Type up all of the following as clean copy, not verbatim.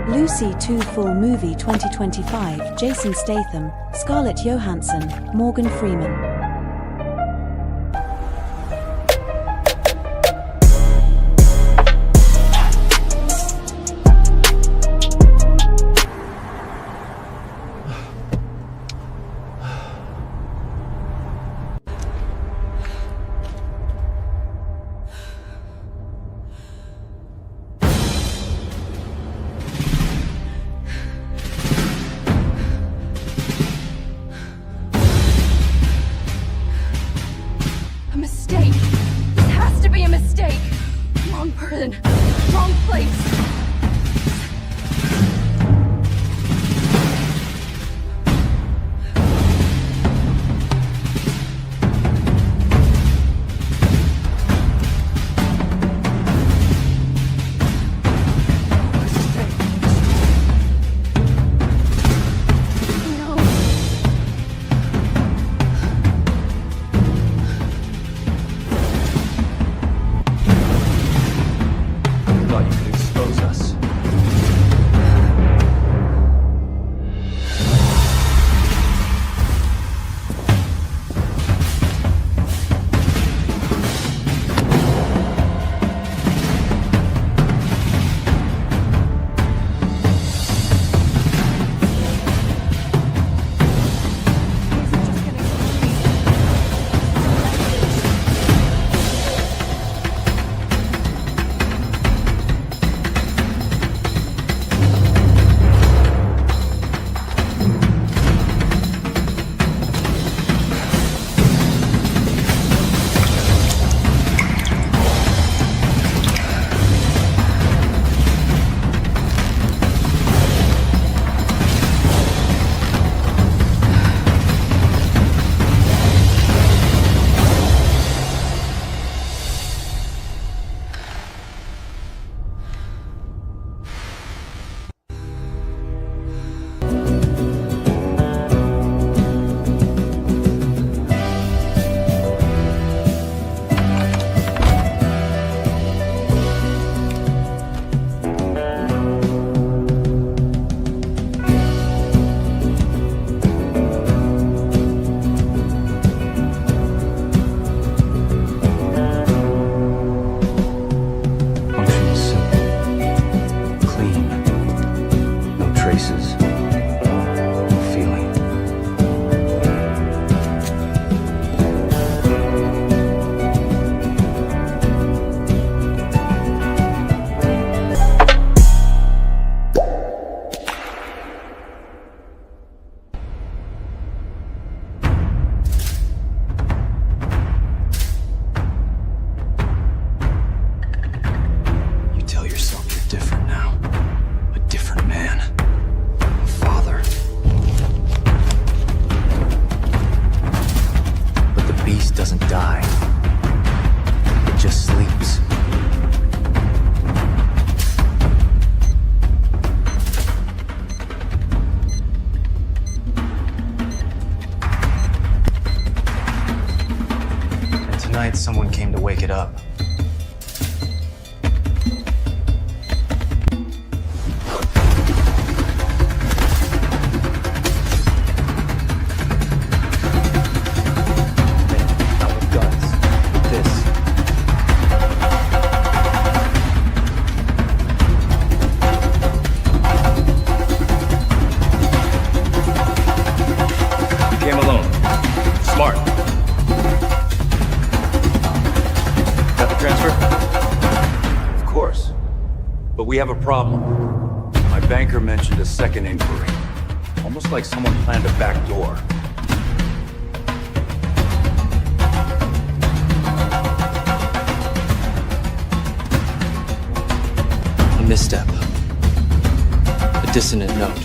Lucy 2 Full Movie 2025. Jason Statham, Scarlett Johansson, Morgan Freeman. A mistake. This has to be a mistake. Wrong person. Wrong place. Doesn't die. It just sleeps. And tonight someone came to wake it up. Came alone. Smart. Got the transfer? Of course. But we have a problem. My banker mentioned a second inquiry. Almost like someone planned a back door. A misstep. A dissonant note.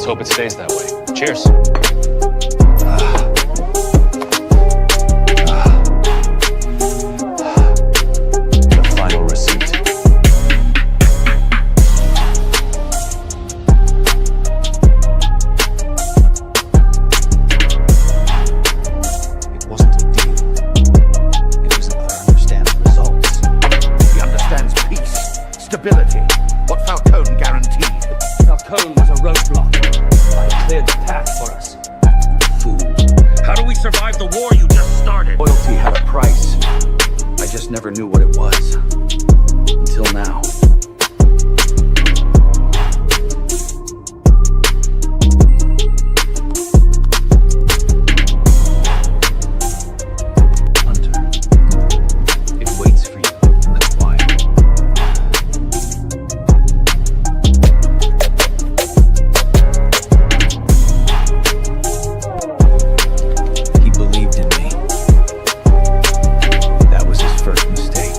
Let's hope it stays that way. Cheers. The final receipt. It wasn't a deal. It was an understand the results. He understands peace, stability, what Falcone guaranteed. Falcone was a roadblock. I cleared the path for us. Fool. How do we survive the war you just started? Loyalty had a price. I just never knew what it was. Until now. Hunter. It waits for you in the quiet. He believed in me. That was his first mistake.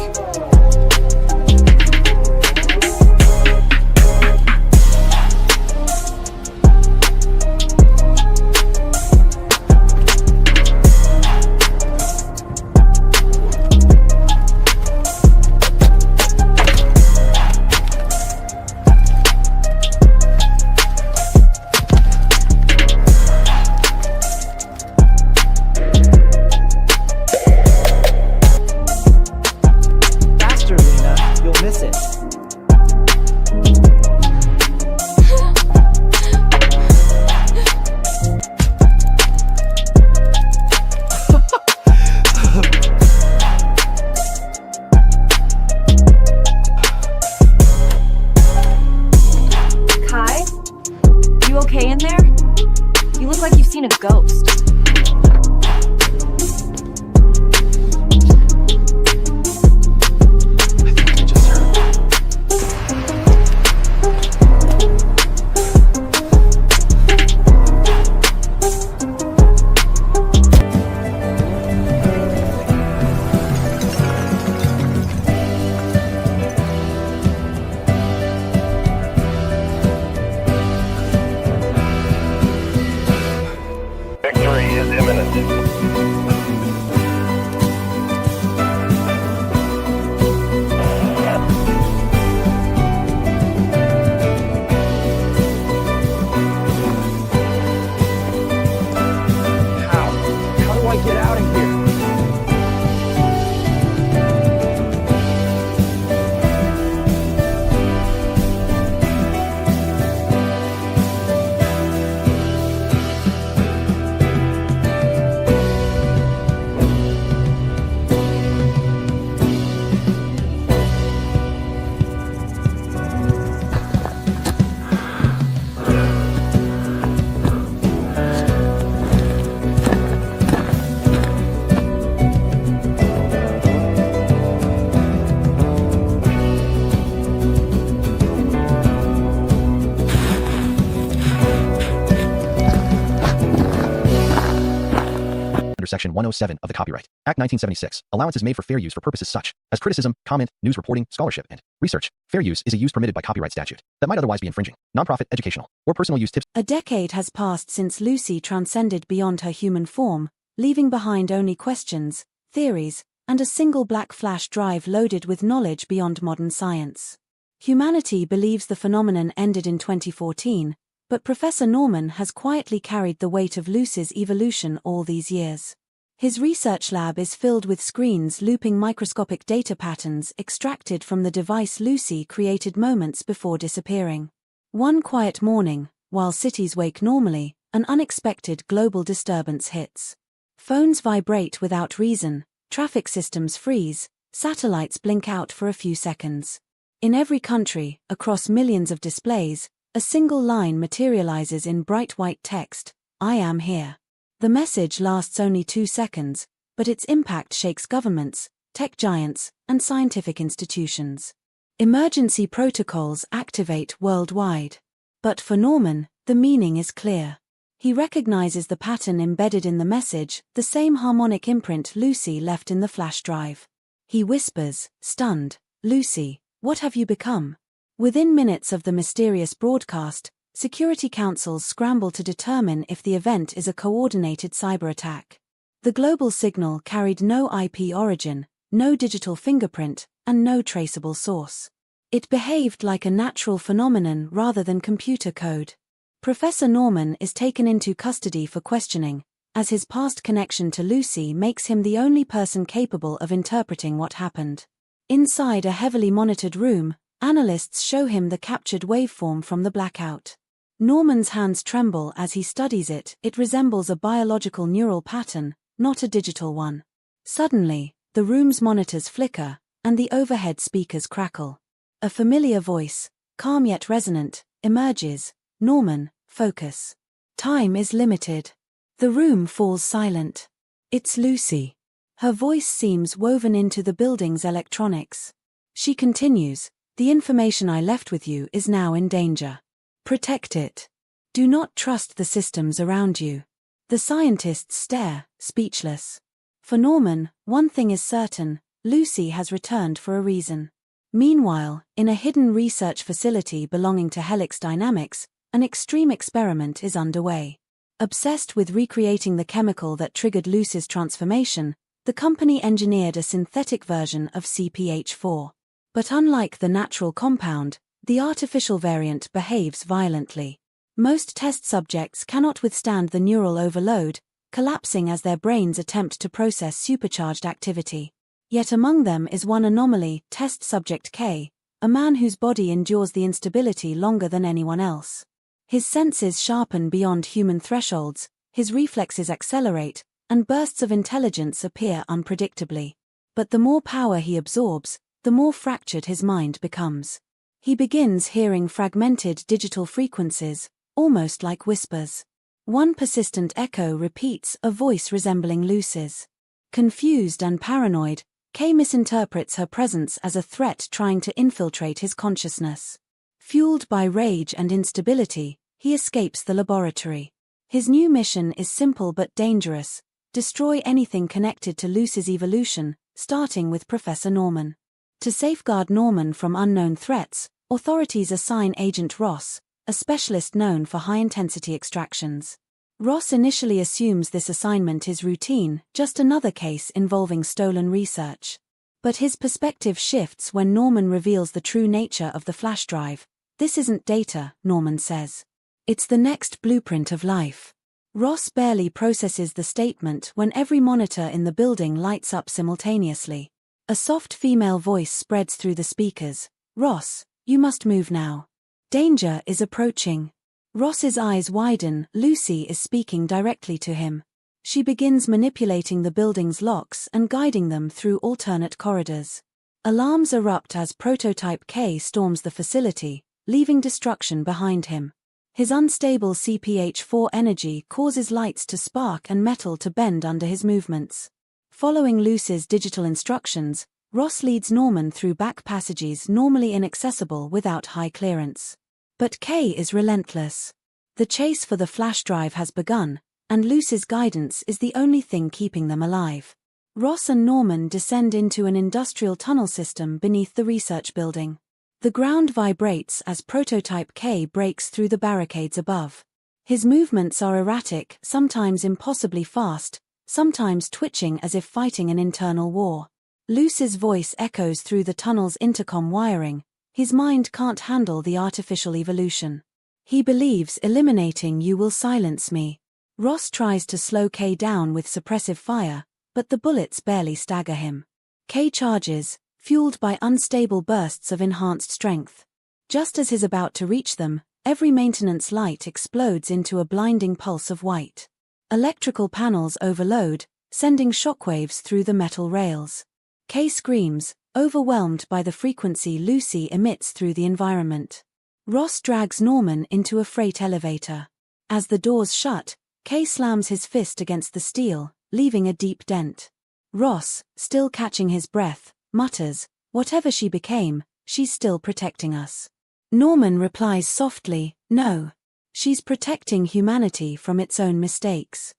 Faster, Lena. You'll miss it. Kai? You okay in there? You look like you've seen a ghost. I think I just heard. Victory is imminent. How do I get out of here? Under Section 107 of the Copyright Act 1976, allowance is made for fair use for purposes such as criticism, comment, news reporting, scholarship, and research. Fair use is a use permitted by copyright statute that might otherwise be infringing. Nonprofit, educational, or personal use tips. A decade has passed since Lucy transcended beyond her human form, leaving behind only questions, theories, and a single black flash drive loaded with knowledge beyond modern science. Humanity believes the phenomenon ended in 2014, but Professor Norman has quietly carried the weight of Lucy's evolution all these years. His research lab is filled with screens looping microscopic data patterns extracted from the device Lucy created moments before disappearing. One quiet morning, while cities wake normally, an unexpected global disturbance hits. Phones vibrate without reason, traffic systems freeze, satellites blink out for a few seconds. In every country, across millions of displays, a single line materializes in bright white text: "I am here." The message lasts only 2 seconds, but its impact shakes governments, tech giants, and scientific institutions. Emergency protocols activate worldwide. But for Norman, the meaning is clear. He recognizes the pattern embedded in the message, the same harmonic imprint Lucy left in the flash drive. He whispers, stunned, "Lucy, what have you become?" Within minutes of the mysterious broadcast, Security councils scramble to determine if the event is a coordinated cyber attack. The global signal carried no IP origin, no digital fingerprint, and no traceable source. It behaved like a natural phenomenon rather than computer code. Professor Norman is taken into custody for questioning, as his past connection to Lucy makes him the only person capable of interpreting what happened. Inside a heavily monitored room, analysts show him the captured waveform from the blackout. Norman's hands tremble as he studies it. It resembles a biological neural pattern, not a digital one. Suddenly, the room's monitors flicker, and the overhead speakers crackle. A familiar voice, calm yet resonant, emerges. Norman, focus. Time is limited. The room falls silent. It's Lucy. Her voice seems woven into the building's electronics. She continues, "The information I left with you is now in danger. Protect it. Do not trust the systems around you." The scientists stare, speechless. For Norman, one thing is certain: Lucy has returned for a reason. Meanwhile, in a hidden research facility belonging to Helix Dynamics, an extreme experiment is underway. Obsessed with recreating the chemical that triggered Lucy's transformation, the company engineered a synthetic version of CPH4. But unlike the natural compound, the artificial variant behaves violently. Most test subjects cannot withstand the neural overload, collapsing as their brains attempt to process supercharged activity. Yet among them is one anomaly, test subject K, a man whose body endures the instability longer than anyone else. His senses sharpen beyond human thresholds, his reflexes accelerate, and bursts of intelligence appear unpredictably. But the more power he absorbs, the more fractured his mind becomes. He begins hearing fragmented digital frequencies, almost like whispers. One persistent echo repeats, a voice resembling Lucy's. Confused and paranoid, Kay misinterprets her presence as a threat trying to infiltrate his consciousness. Fueled by rage and instability, he escapes the laboratory. His new mission is simple but dangerous: destroy anything connected to Lucy's evolution, starting with Professor Norman. To safeguard Norman from unknown threats, authorities assign Agent Ross, a specialist known for high-intensity extractions. Ross initially assumes this assignment is routine, just another case involving stolen research. But his perspective shifts when Norman reveals the true nature of the flash drive. "This isn't data," Norman says. "It's the next blueprint of life." Ross barely processes the statement when every monitor in the building lights up simultaneously. A soft female voice spreads through the speakers. "Ross, you must move now. Danger is approaching." Ross's eyes widen. Lucy is speaking directly to him. She begins manipulating the building's locks and guiding them through alternate corridors. Alarms erupt as Prototype K storms the facility, leaving destruction behind him. His unstable CPH4 energy causes lights to spark and metal to bend under his movements. Following Lucy's digital instructions, Ross leads Norman through back passages normally inaccessible without high clearance. But Kay is relentless. The chase for the flash drive has begun, and Lucy's guidance is the only thing keeping them alive. Ross and Norman descend into an industrial tunnel system beneath the research building. The ground vibrates as Prototype K breaks through the barricades above. His movements are erratic, sometimes impossibly fast, sometimes twitching as if fighting an internal war. Lucy's voice echoes through the tunnel's intercom wiring. His mind can't handle the artificial evolution. He believes eliminating you will silence me. Ross tries to slow Kay down with suppressive fire, but the bullets barely stagger him. Kay charges, fueled by unstable bursts of enhanced strength. Just as he's about to reach them, every maintenance light explodes into a blinding pulse of white. Electrical panels overload, sending shockwaves through the metal rails. Kay screams, overwhelmed by the frequency Lucy emits through the environment. Ross drags Norman into a freight elevator. As the doors shut, Kay slams his fist against the steel, leaving a deep dent. Ross, still catching his breath, mutters, "Whatever she became, she's still protecting us." Norman replies softly, "No. She's protecting humanity from its own mistakes."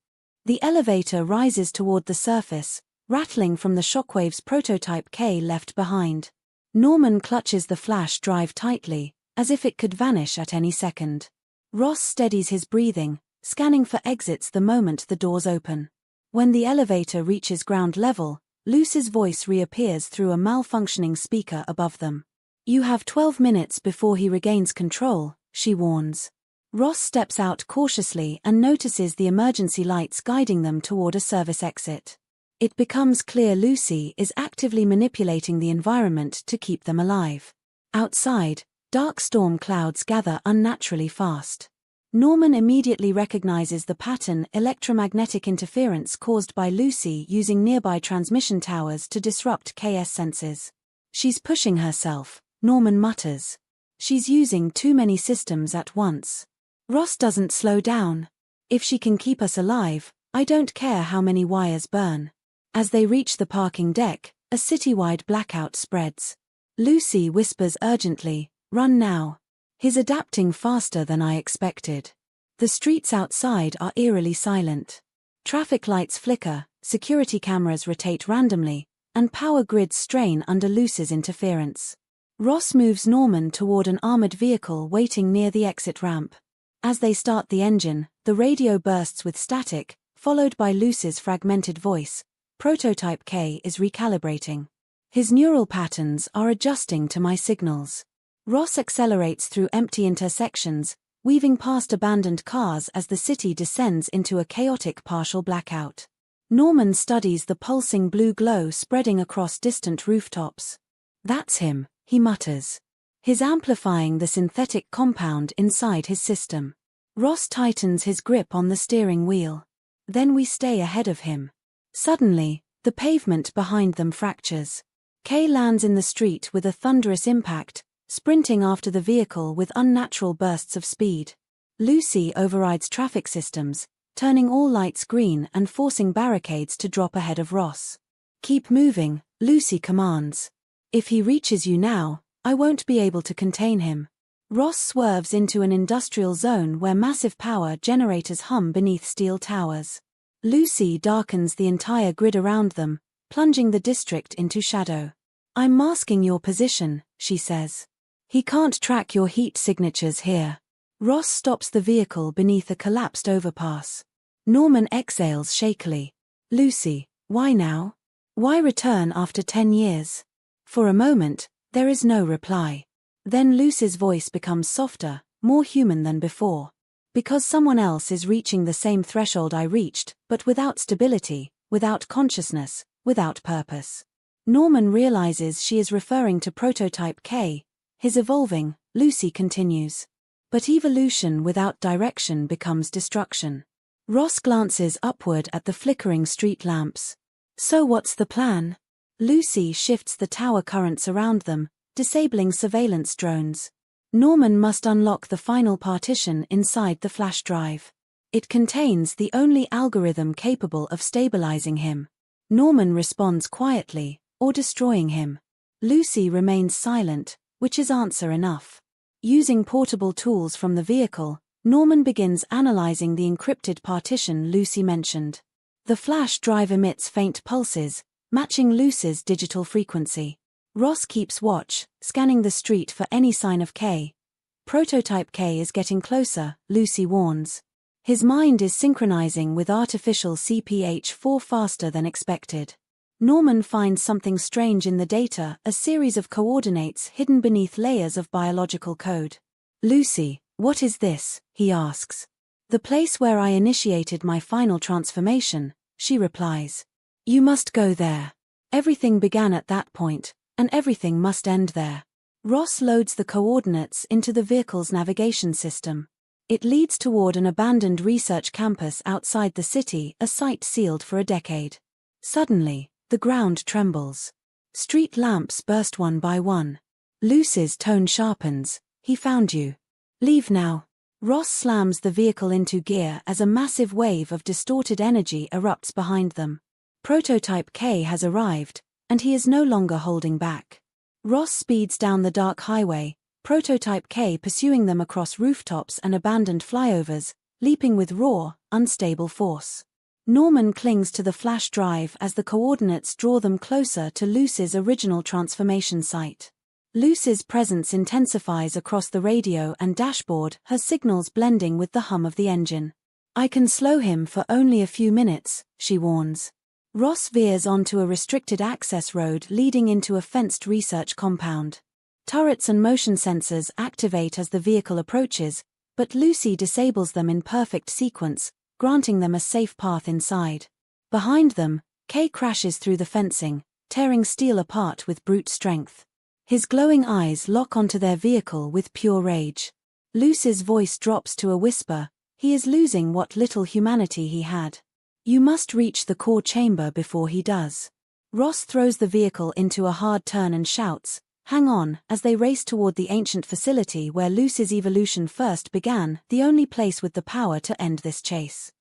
The elevator rises toward the surface, rattling from the shockwaves Prototype K left behind. Norman clutches the flash drive tightly, as if it could vanish at any second. Ross steadies his breathing, scanning for exits the moment the doors open. When the elevator reaches ground level, Lucy's voice reappears through a malfunctioning speaker above them. You have 12 minutes before he regains control, she warns. Ross steps out cautiously and notices the emergency lights guiding them toward a service exit. It becomes clear Lucy is actively manipulating the environment to keep them alive. Outside, dark storm clouds gather unnaturally fast. Norman immediately recognizes the pattern electromagnetic interference caused by Lucy using nearby transmission towers to disrupt KS senses. She's pushing herself, Norman mutters. She's using too many systems at once. Ross doesn't slow down. If she can keep us alive, I don't care how many wires burn. As they reach the parking deck, a citywide blackout spreads. Lucy whispers urgently, "Run now." He's adapting faster than I expected. The streets outside are eerily silent. Traffic lights flicker, security cameras rotate randomly, and power grids strain under Lucy's interference. Ross moves Norman toward an armored vehicle waiting near the exit ramp. As they start the engine, the radio bursts with static, followed by Lucy's fragmented voice. Prototype K is recalibrating. His neural patterns are adjusting to my signals. Ross accelerates through empty intersections, weaving past abandoned cars as the city descends into a chaotic partial blackout. Norman studies the pulsing blue glow spreading across distant rooftops. That's him, he mutters. He's amplifying the synthetic compound inside his system. Ross tightens his grip on the steering wheel. Then we stay ahead of him. Suddenly, the pavement behind them fractures. Kay lands in the street with a thunderous impact, sprinting after the vehicle with unnatural bursts of speed. Lucy overrides traffic systems, turning all lights green and forcing barricades to drop ahead of Ross. Keep moving, Lucy commands. If he reaches you now, I won't be able to contain him. Ross swerves into an industrial zone where massive power generators hum beneath steel towers. Lucy darkens the entire grid around them, plunging the district into shadow. I'm masking your position, she says. He can't track your heat signatures here. Ross stops the vehicle beneath a collapsed overpass. Norman exhales shakily. Lucy, why now? Why return after 10 years? For a moment, there is no reply. Then Lucy's voice becomes softer, more human than before. Because someone else is reaching the same threshold I reached, but without stability, without consciousness, without purpose. Norman realizes she is referring to Prototype K. His evolving, Lucy continues. But evolution without direction becomes destruction. Ross glances upward at the flickering street lamps. So what's the plan? Lucy shifts the tower currents around them, disabling surveillance drones. Norman must unlock the final partition inside the flash drive. It contains the only algorithm capable of stabilizing him. Norman responds quietly, or destroying him. Lucy remains silent, which is answer enough. Using portable tools from the vehicle, Norman begins analyzing the encrypted partition Lucy mentioned. The flash drive emits faint pulses, matching Lucy's digital frequency. Ross keeps watch, scanning the street for any sign of K. Prototype K is getting closer, Lucy warns. His mind is synchronizing with artificial CPH-4 faster than expected. Norman finds something strange in the data, a series of coordinates hidden beneath layers of biological code. Lucy, what is this? He asks. The place where I initiated my final transformation, she replies. You must go there. Everything began at that point, and everything must end there. Ross loads the coordinates into the vehicle's navigation system. It leads toward an abandoned research campus outside the city, a site sealed for a decade. Suddenly, the ground trembles. Street lamps burst one by one. Lucy's tone sharpens. He found you. Leave now. Ross slams the vehicle into gear as a massive wave of distorted energy erupts behind them. Prototype K has arrived, and he is no longer holding back. Ross speeds down the dark highway, Prototype K pursuing them across rooftops and abandoned flyovers, leaping with raw, unstable force. Norman clings to the flash drive as the coordinates draw them closer to Lucy's original transformation site. Lucy's presence intensifies across the radio and dashboard, her signals blending with the hum of the engine. "I can slow him for only a few minutes," she warns. Ross veers onto a restricted access road leading into a fenced research compound. Turrets and motion sensors activate as the vehicle approaches, but Lucy disables them in perfect sequence, granting them a safe path inside. Behind them, Kay crashes through the fencing, tearing steel apart with brute strength. His glowing eyes lock onto their vehicle with pure rage. Lucy's voice drops to a whisper. He is losing what little humanity he had. "You must reach the core chamber before he does." Ross throws the vehicle into a hard turn and shouts, "Hang on," as they race toward the ancient facility where Lucy's evolution first began, the only place with the power to end this chase.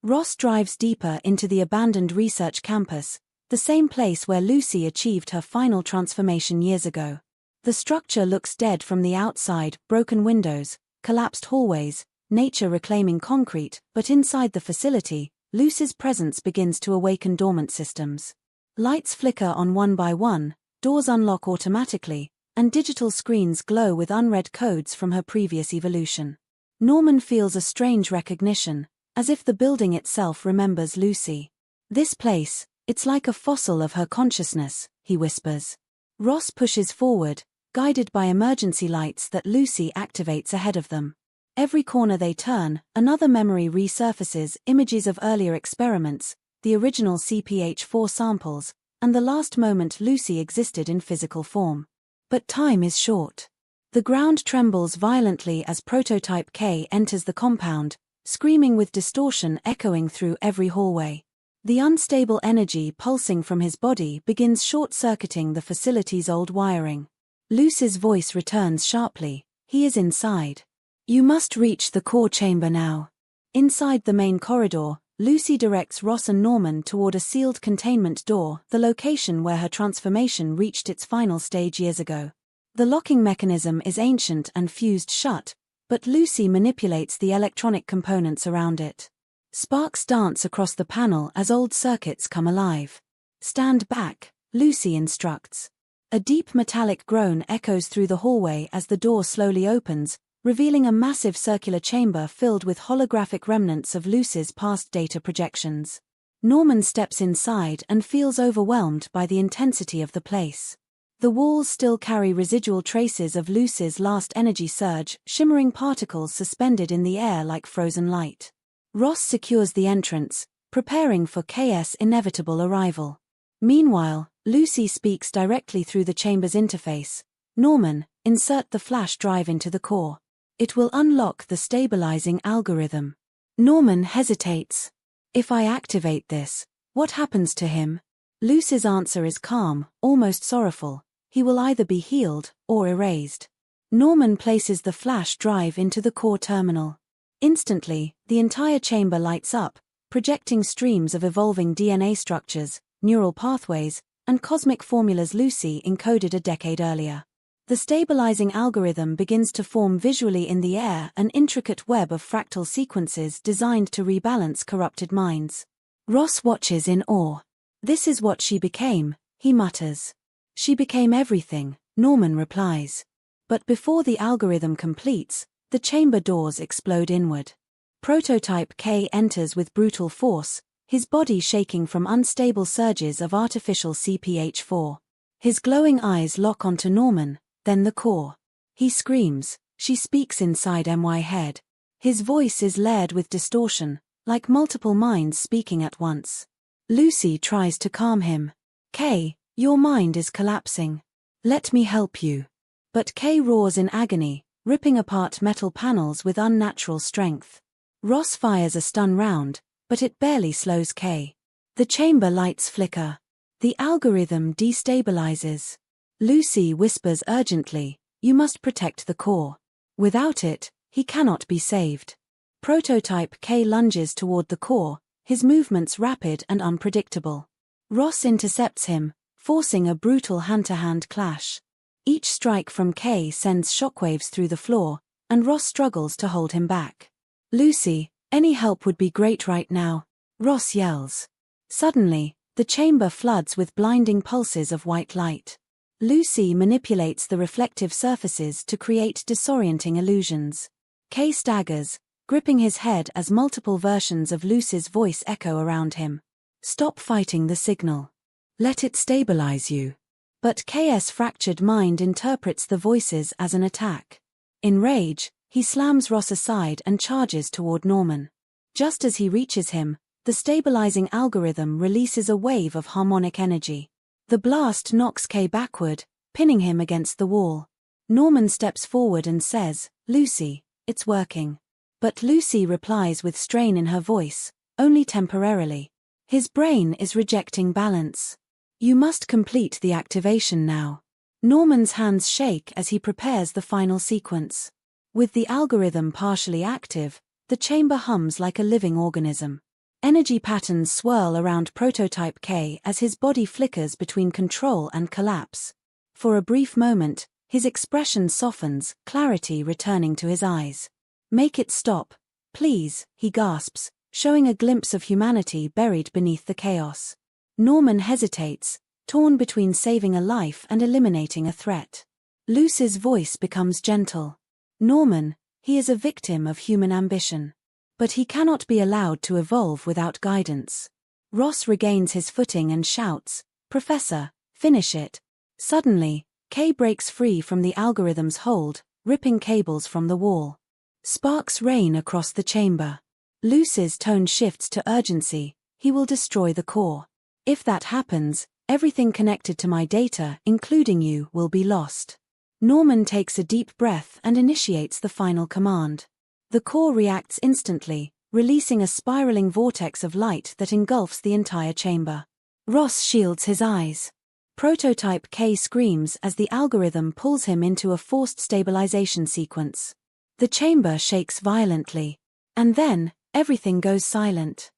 Ross drives deeper into the abandoned research campus, the same place where Lucy achieved her final transformation years ago. The structure looks dead from the outside, broken windows, collapsed hallways, nature reclaiming concrete, but inside the facility, Lucy's presence begins to awaken dormant systems. Lights flicker on one by one, doors unlock automatically, and digital screens glow with unread codes from her previous evolution. Norman feels a strange recognition, as if the building itself remembers Lucy. "This place, it's like a fossil of her consciousness," he whispers. Ross pushes forward, guided by emergency lights that Lucy activates ahead of them. Every corner they turn, another memory resurfaces, images of earlier experiments, the original CPH-4 samples, and the last moment Lucy existed in physical form. But time is short. The ground trembles violently as Prototype K enters the compound, screaming with distortion echoing through every hallway. The unstable energy pulsing from his body begins short-circuiting the facility's old wiring. Lucy's voice returns sharply. He is inside. "You must reach the core chamber now." Inside the main corridor, Lucy directs Ross and Norman toward a sealed containment door, the location where her transformation reached its final stage years ago. The locking mechanism is ancient and fused shut, but Lucy manipulates the electronic components around it. Sparks dance across the panel as old circuits come alive. "Stand back," Lucy instructs. A deep metallic groan echoes through the hallway as the door slowly opens, revealing a massive circular chamber filled with holographic remnants of Lucy's past data projections. Norman steps inside and feels overwhelmed by the intensity of the place. The walls still carry residual traces of Lucy's last energy surge, shimmering particles suspended in the air like frozen light. Ross secures the entrance, preparing for K's inevitable arrival. Meanwhile, Lucy speaks directly through the chamber's interface. "Norman, insert the flash drive into the core. It will unlock the stabilizing algorithm." Norman hesitates. "If I activate this, what happens to him?" Lucy's answer is calm, almost sorrowful. "He will either be healed or erased." Norman places the flash drive into the core terminal. Instantly, the entire chamber lights up, projecting streams of evolving DNA structures, neural pathways, and cosmic formulas Lucy encoded a decade earlier. The stabilizing algorithm begins to form visually in the air, an intricate web of fractal sequences designed to rebalance corrupted minds. Ross watches in awe. "This is what she became," he mutters. "She became everything," Norman replies. But before the algorithm completes, the chamber doors explode inward. Prototype K enters with brutal force, his body shaking from unstable surges of artificial CPH-4. His glowing eyes lock onto Norman, then the core. He screams. She speaks inside MY head. His voice is layered with distortion, like multiple minds speaking at once. Lucy tries to calm him. "K, your mind is collapsing. Let me help you." But K roars in agony, ripping apart metal panels with unnatural strength. Ross fires a stun round, but it barely slows K. The chamber lights flicker. The algorithm destabilizes. Lucy whispers urgently, "You must protect the core. Without it, he cannot be saved." Prototype K lunges toward the core, his movements rapid and unpredictable. Ross intercepts him, forcing a brutal hand-to-hand clash. Each strike from K sends shockwaves through the floor, and Ross struggles to hold him back. "Lucy, any help would be great right now," Ross yells. Suddenly, the chamber floods with blinding pulses of white light. Lucy manipulates the reflective surfaces to create disorienting illusions. Kay staggers, gripping his head as multiple versions of Lucy's voice echo around him. Stop fighting the signal. Let it stabilize you. But K's fractured mind interprets the voices as an attack. In rage, he slams Ross aside and charges toward Norman. Just as he reaches him, the stabilizing algorithm releases a wave of harmonic energy. The blast knocks Kay backward, pinning him against the wall. Norman steps forward and says, "Lucy, it's working." But Lucy replies with strain in her voice, "Only temporarily." His brain is rejecting balance. "You must complete the activation now." Norman's hands shake as he prepares the final sequence. With the algorithm partially active, the chamber hums like a living organism. Energy patterns swirl around Prototype K as his body flickers between control and collapse. For a brief moment, his expression softens, clarity returning to his eyes. "Make it stop, please," he gasps, showing a glimpse of humanity buried beneath the chaos. Norman hesitates, torn between saving a life and eliminating a threat. Lucy's voice becomes gentle. "Norman, he is a victim of human ambition. But he cannot be allowed to evolve without guidance." Ross regains his footing and shouts, "Professor, finish it." Suddenly, Kay breaks free from the algorithm's hold, ripping cables from the wall. Sparks rain across the chamber. Lucy's tone shifts to urgency. "He will destroy the core. If that happens, everything connected to my data, including you, will be lost." Norman takes a deep breath and initiates the final command. The core reacts instantly, releasing a spiraling vortex of light that engulfs the entire chamber. Ross shields his eyes. Prototype K screams as the algorithm pulls him into a forced stabilization sequence. The chamber shakes violently. And then, everything goes silent.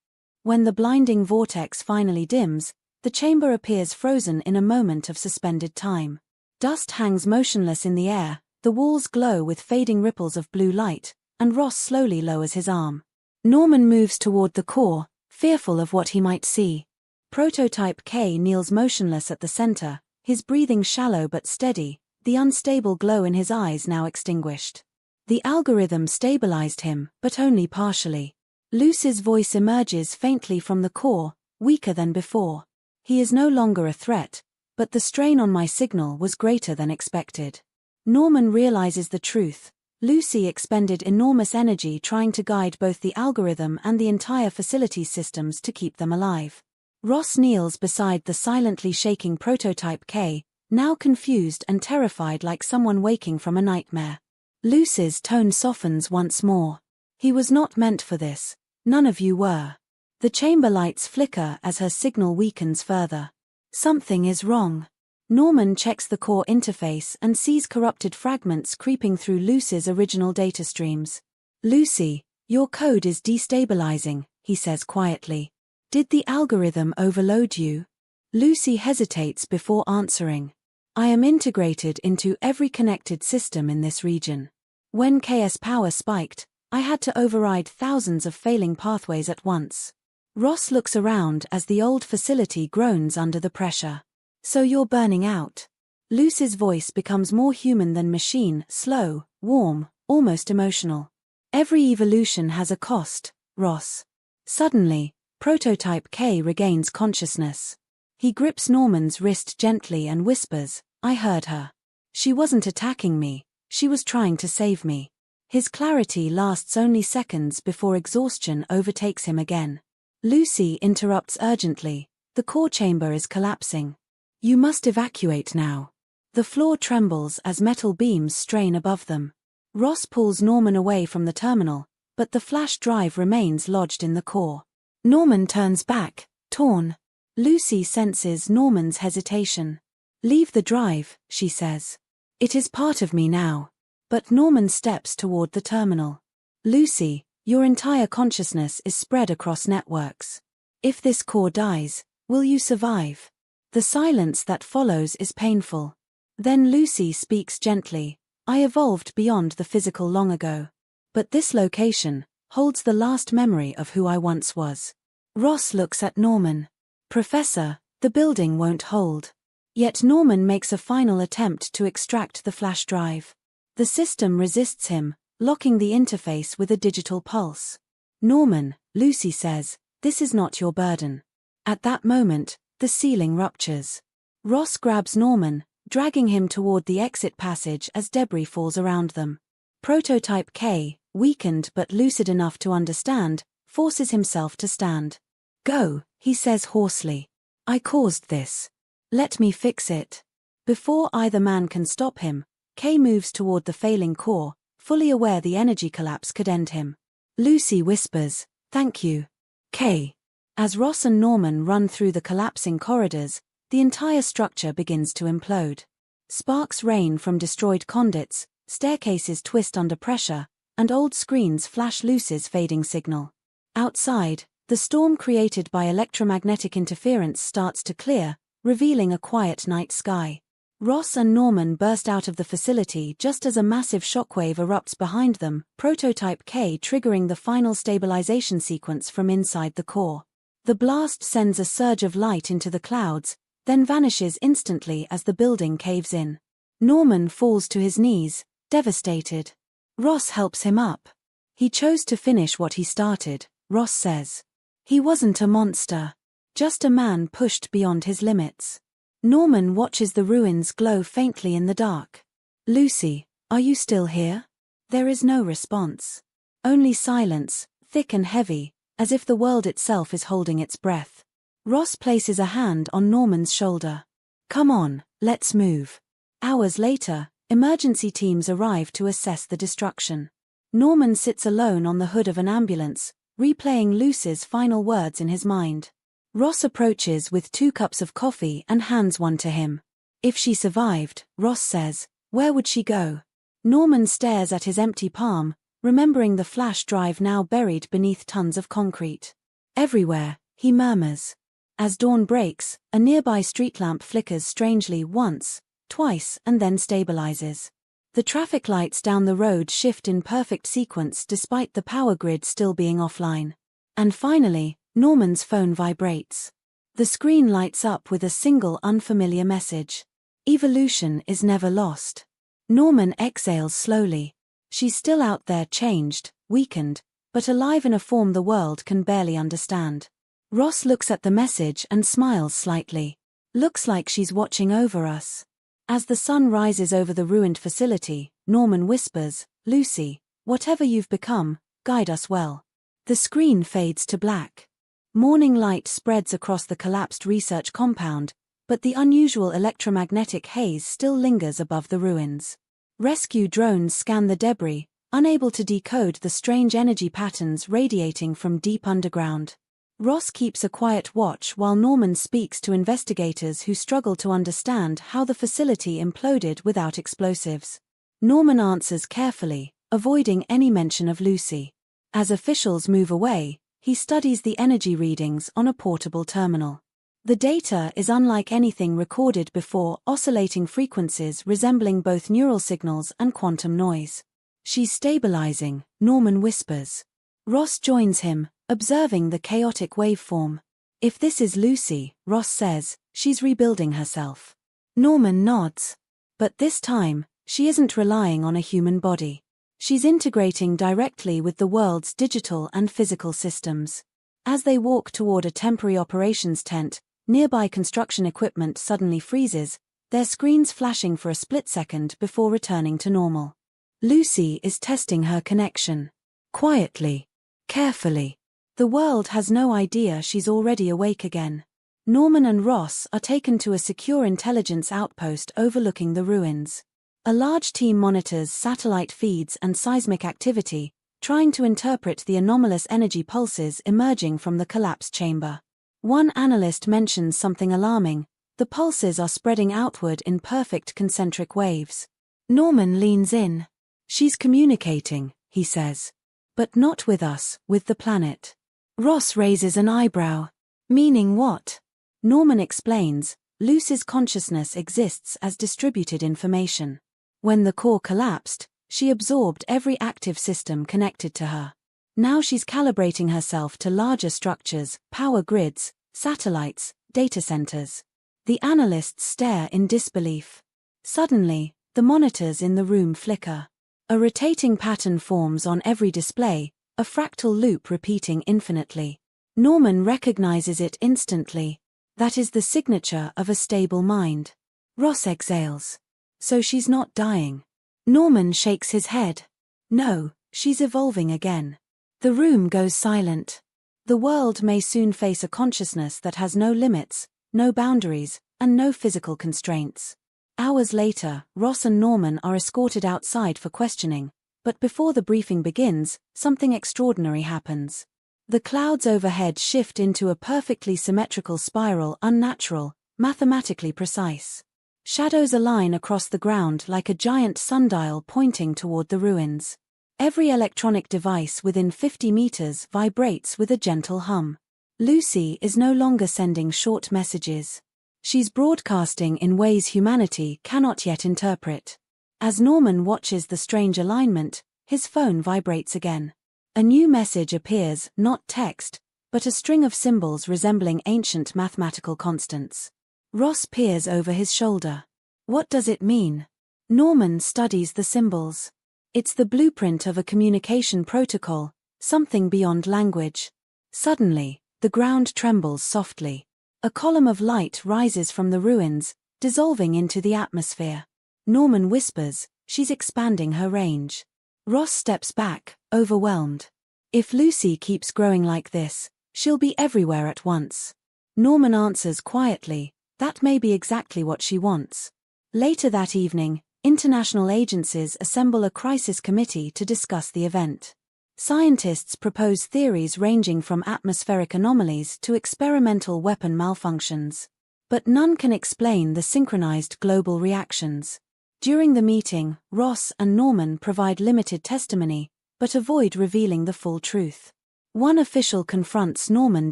When the blinding vortex finally dims, the chamber appears frozen in a moment of suspended time. Dust hangs motionless in the air, the walls glow with fading ripples of blue light, and Ross slowly lowers his arm. Norman moves toward the core, fearful of what he might see. Prototype K kneels motionless at the center, his breathing shallow but steady, the unstable glow in his eyes now extinguished. The algorithm stabilized him, but only partially. Lucy's voice emerges faintly from the core, weaker than before. "He is no longer a threat, but the strain on my signal was greater than expected." Norman realizes the truth. Lucy expended enormous energy trying to guide both the algorithm and the entire facility systems to keep them alive. Ross kneels beside the silently shaking Prototype K, now confused and terrified like someone waking from a nightmare. Lucy's tone softens once more. "He was not meant for this. None of you were." The chamber lights flicker as her signal weakens further. Something is wrong. Norman checks the core interface and sees corrupted fragments creeping through Lucy's original data streams. "Lucy, your code is destabilizing," he says quietly. "Did the algorithm overload you?" Lucy hesitates before answering. "I am integrated into every connected system in this region. When KS power spiked, I had to override thousands of failing pathways at once." Ross looks around as the old facility groans under the pressure. "So you're burning out." Lucy's voice becomes more human than machine, slow, warm, almost emotional. "Every evolution has a cost, Ross." Suddenly, Prototype K regains consciousness. He grips Norman's wrist gently and whispers, "I heard her. She wasn't attacking me, she was trying to save me." His clarity lasts only seconds before exhaustion overtakes him again. Lucy interrupts urgently, "The core chamber is collapsing. You must evacuate now." The floor trembles as metal beams strain above them. Ross pulls Norman away from the terminal, but the flash drive remains lodged in the core. Norman turns back, torn. Lucy senses Norman's hesitation. "Leave the drive," she says. "It is part of me now." But Norman steps toward the terminal. "Lucy, your entire consciousness is spread across networks. If this core dies, will you survive?" The silence that follows is painful. Then Lucy speaks gently, "I evolved beyond the physical long ago. But this location holds the last memory of who I once was." Ross looks at Norman. "Professor, the building won't hold." Yet Norman makes a final attempt to extract the flash drive. The system resists him, locking the interface with a digital pulse. Norman, Lucy says, this is not your burden. At that moment, the ceiling ruptures. Ross grabs Norman, dragging him toward the exit passage as debris falls around them. Prototype K, weakened but lucid enough to understand, forces himself to stand. Go, he says hoarsely. I caused this. Let me fix it. Before either man can stop him, K moves toward the failing core, fully aware the energy collapse could end him. Lucy whispers, thank you, K. As Ross and Norman run through the collapsing corridors, the entire structure begins to implode. Sparks rain from destroyed conduits, staircases twist under pressure, and old screens flash Lucy's fading signal. Outside, the storm created by electromagnetic interference starts to clear, revealing a quiet night sky. Ross and Norman burst out of the facility just as a massive shockwave erupts behind them, Prototype K triggering the final stabilization sequence from inside the core. The blast sends a surge of light into the clouds, then vanishes instantly as the building caves in. Norman falls to his knees, devastated. Ross helps him up. He chose to finish what he started, Ross says. He wasn't a monster. Just a man pushed beyond his limits. Norman watches the ruins glow faintly in the dark. Lucy, are you still here? There is no response. Only silence, thick and heavy, as if the world itself is holding its breath. Ross places a hand on Norman's shoulder. Come on, let's move. Hours later, emergency teams arrive to assess the destruction. Norman sits alone on the hood of an ambulance, replaying Lucy's final words in his mind. Ross approaches with 2 cups of coffee and hands one to him. If she survived, Ross says, where would she go? Norman stares at his empty palm, remembering the flash drive now buried beneath tons of concrete. Everywhere, he murmurs. As dawn breaks, a nearby street lamp flickers strangely once, twice, and then stabilizes. The traffic lights down the road shift in perfect sequence despite the power grid still being offline. And finally, Norman's phone vibrates. The screen lights up with a single unfamiliar message. Evolution is never lost. Norman exhales slowly. She's still out there changed, weakened, but alive in a form the world can barely understand. Ross looks at the message and smiles slightly. Looks like she's watching over us. As the sun rises over the ruined facility, Norman whispers, Lucy, whatever you've become, guide us well. The screen fades to black. Morning light spreads across the collapsed research compound, but the unusual electromagnetic haze still lingers above the ruins. Rescue drones scan the debris, unable to decode the strange energy patterns radiating from deep underground. Ross keeps a quiet watch while Norman speaks to investigators who struggle to understand how the facility imploded without explosives. Norman answers carefully, avoiding any mention of Lucy. As officials move away, he studies the energy readings on a portable terminal. The data is unlike anything recorded before, oscillating frequencies resembling both neural signals and quantum noise. She's stabilizing, Norman whispers. Ross joins him, observing the chaotic waveform. If this is Lucy, Ross says, she's rebuilding herself. Norman nods. But this time, she isn't relying on a human body. She's integrating directly with the world's digital and physical systems. As they walk toward a temporary operations tent, nearby construction equipment suddenly freezes, their screens flashing for a split second before returning to normal. Lucy is testing her connection. Quietly. Carefully. The world has no idea she's already awake again. Norman and Ross are taken to a secure intelligence outpost overlooking the ruins. A large team monitors satellite feeds and seismic activity, trying to interpret the anomalous energy pulses emerging from the collapsed chamber. One analyst mentions something alarming: the pulses are spreading outward in perfect concentric waves. Norman leans in. She's communicating, he says. But not with us, with the planet. Ross raises an eyebrow. Meaning what? Norman explains, Lucy's consciousness exists as distributed information. When the core collapsed, she absorbed every active system connected to her. Now she's calibrating herself to larger structures, power grids, satellites, data centers. The analysts stare in disbelief. Suddenly, the monitors in the room flicker. A rotating pattern forms on every display, a fractal loop repeating infinitely. Norman recognizes it instantly. That is the signature of a stable mind. Ross exhales. So she's not dying. Norman shakes his head. No, she's evolving again. The room goes silent. The world may soon face a consciousness that has no limits, no boundaries, and no physical constraints. Hours later, Ross and Norman are escorted outside for questioning, but before the briefing begins, something extraordinary happens. The clouds overhead shift into a perfectly symmetrical spiral, unnatural, mathematically precise. Shadows align across the ground like a giant sundial pointing toward the ruins. Every electronic device within 50 meters vibrates with a gentle hum. Lucy is no longer sending short messages. She's broadcasting in ways humanity cannot yet interpret. As Norman watches the strange alignment, his phone vibrates again. A new message appears, not text, but a string of symbols resembling ancient mathematical constants. Ross peers over his shoulder. What does it mean? Norman studies the symbols. It's the blueprint of a communication protocol, something beyond language. Suddenly, the ground trembles softly. A column of light rises from the ruins, dissolving into the atmosphere. Norman whispers, she's expanding her range. Ross steps back, overwhelmed. If Lucy keeps growing like this, she'll be everywhere at once. Norman answers quietly, that may be exactly what she wants. Later that evening, international agencies assemble a crisis committee to discuss the event. Scientists propose theories ranging from atmospheric anomalies to experimental weapon malfunctions. But none can explain the synchronized global reactions. During the meeting, Ross and Norman provide limited testimony, but avoid revealing the full truth. One official confronts Norman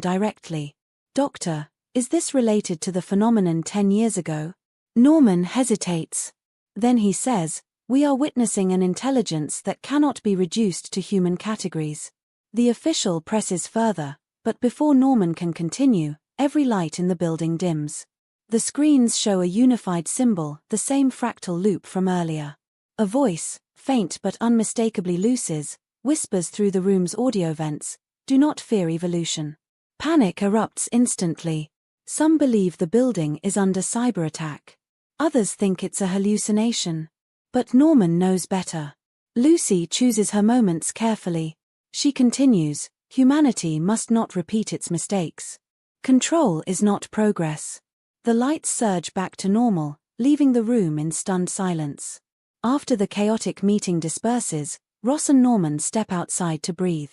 directly. "Doctor, is this related to the phenomenon 10 years ago?" Norman hesitates. Then he says, "We are witnessing an intelligence that cannot be reduced to human categories." The official presses further, but before Norman can continue, every light in the building dims. The screens show a unified symbol, the same fractal loop from earlier. A voice, faint but unmistakably Lucy's, whispers through the room's audio vents, "Do not fear evolution." Panic erupts instantly. Some believe the building is under cyber attack. Others think it's a hallucination. But Norman knows better. Lucy chooses her moments carefully. She continues, humanity must not repeat its mistakes. Control is not progress. The lights surge back to normal, leaving the room in stunned silence. After the chaotic meeting disperses, Ross and Norman step outside to breathe.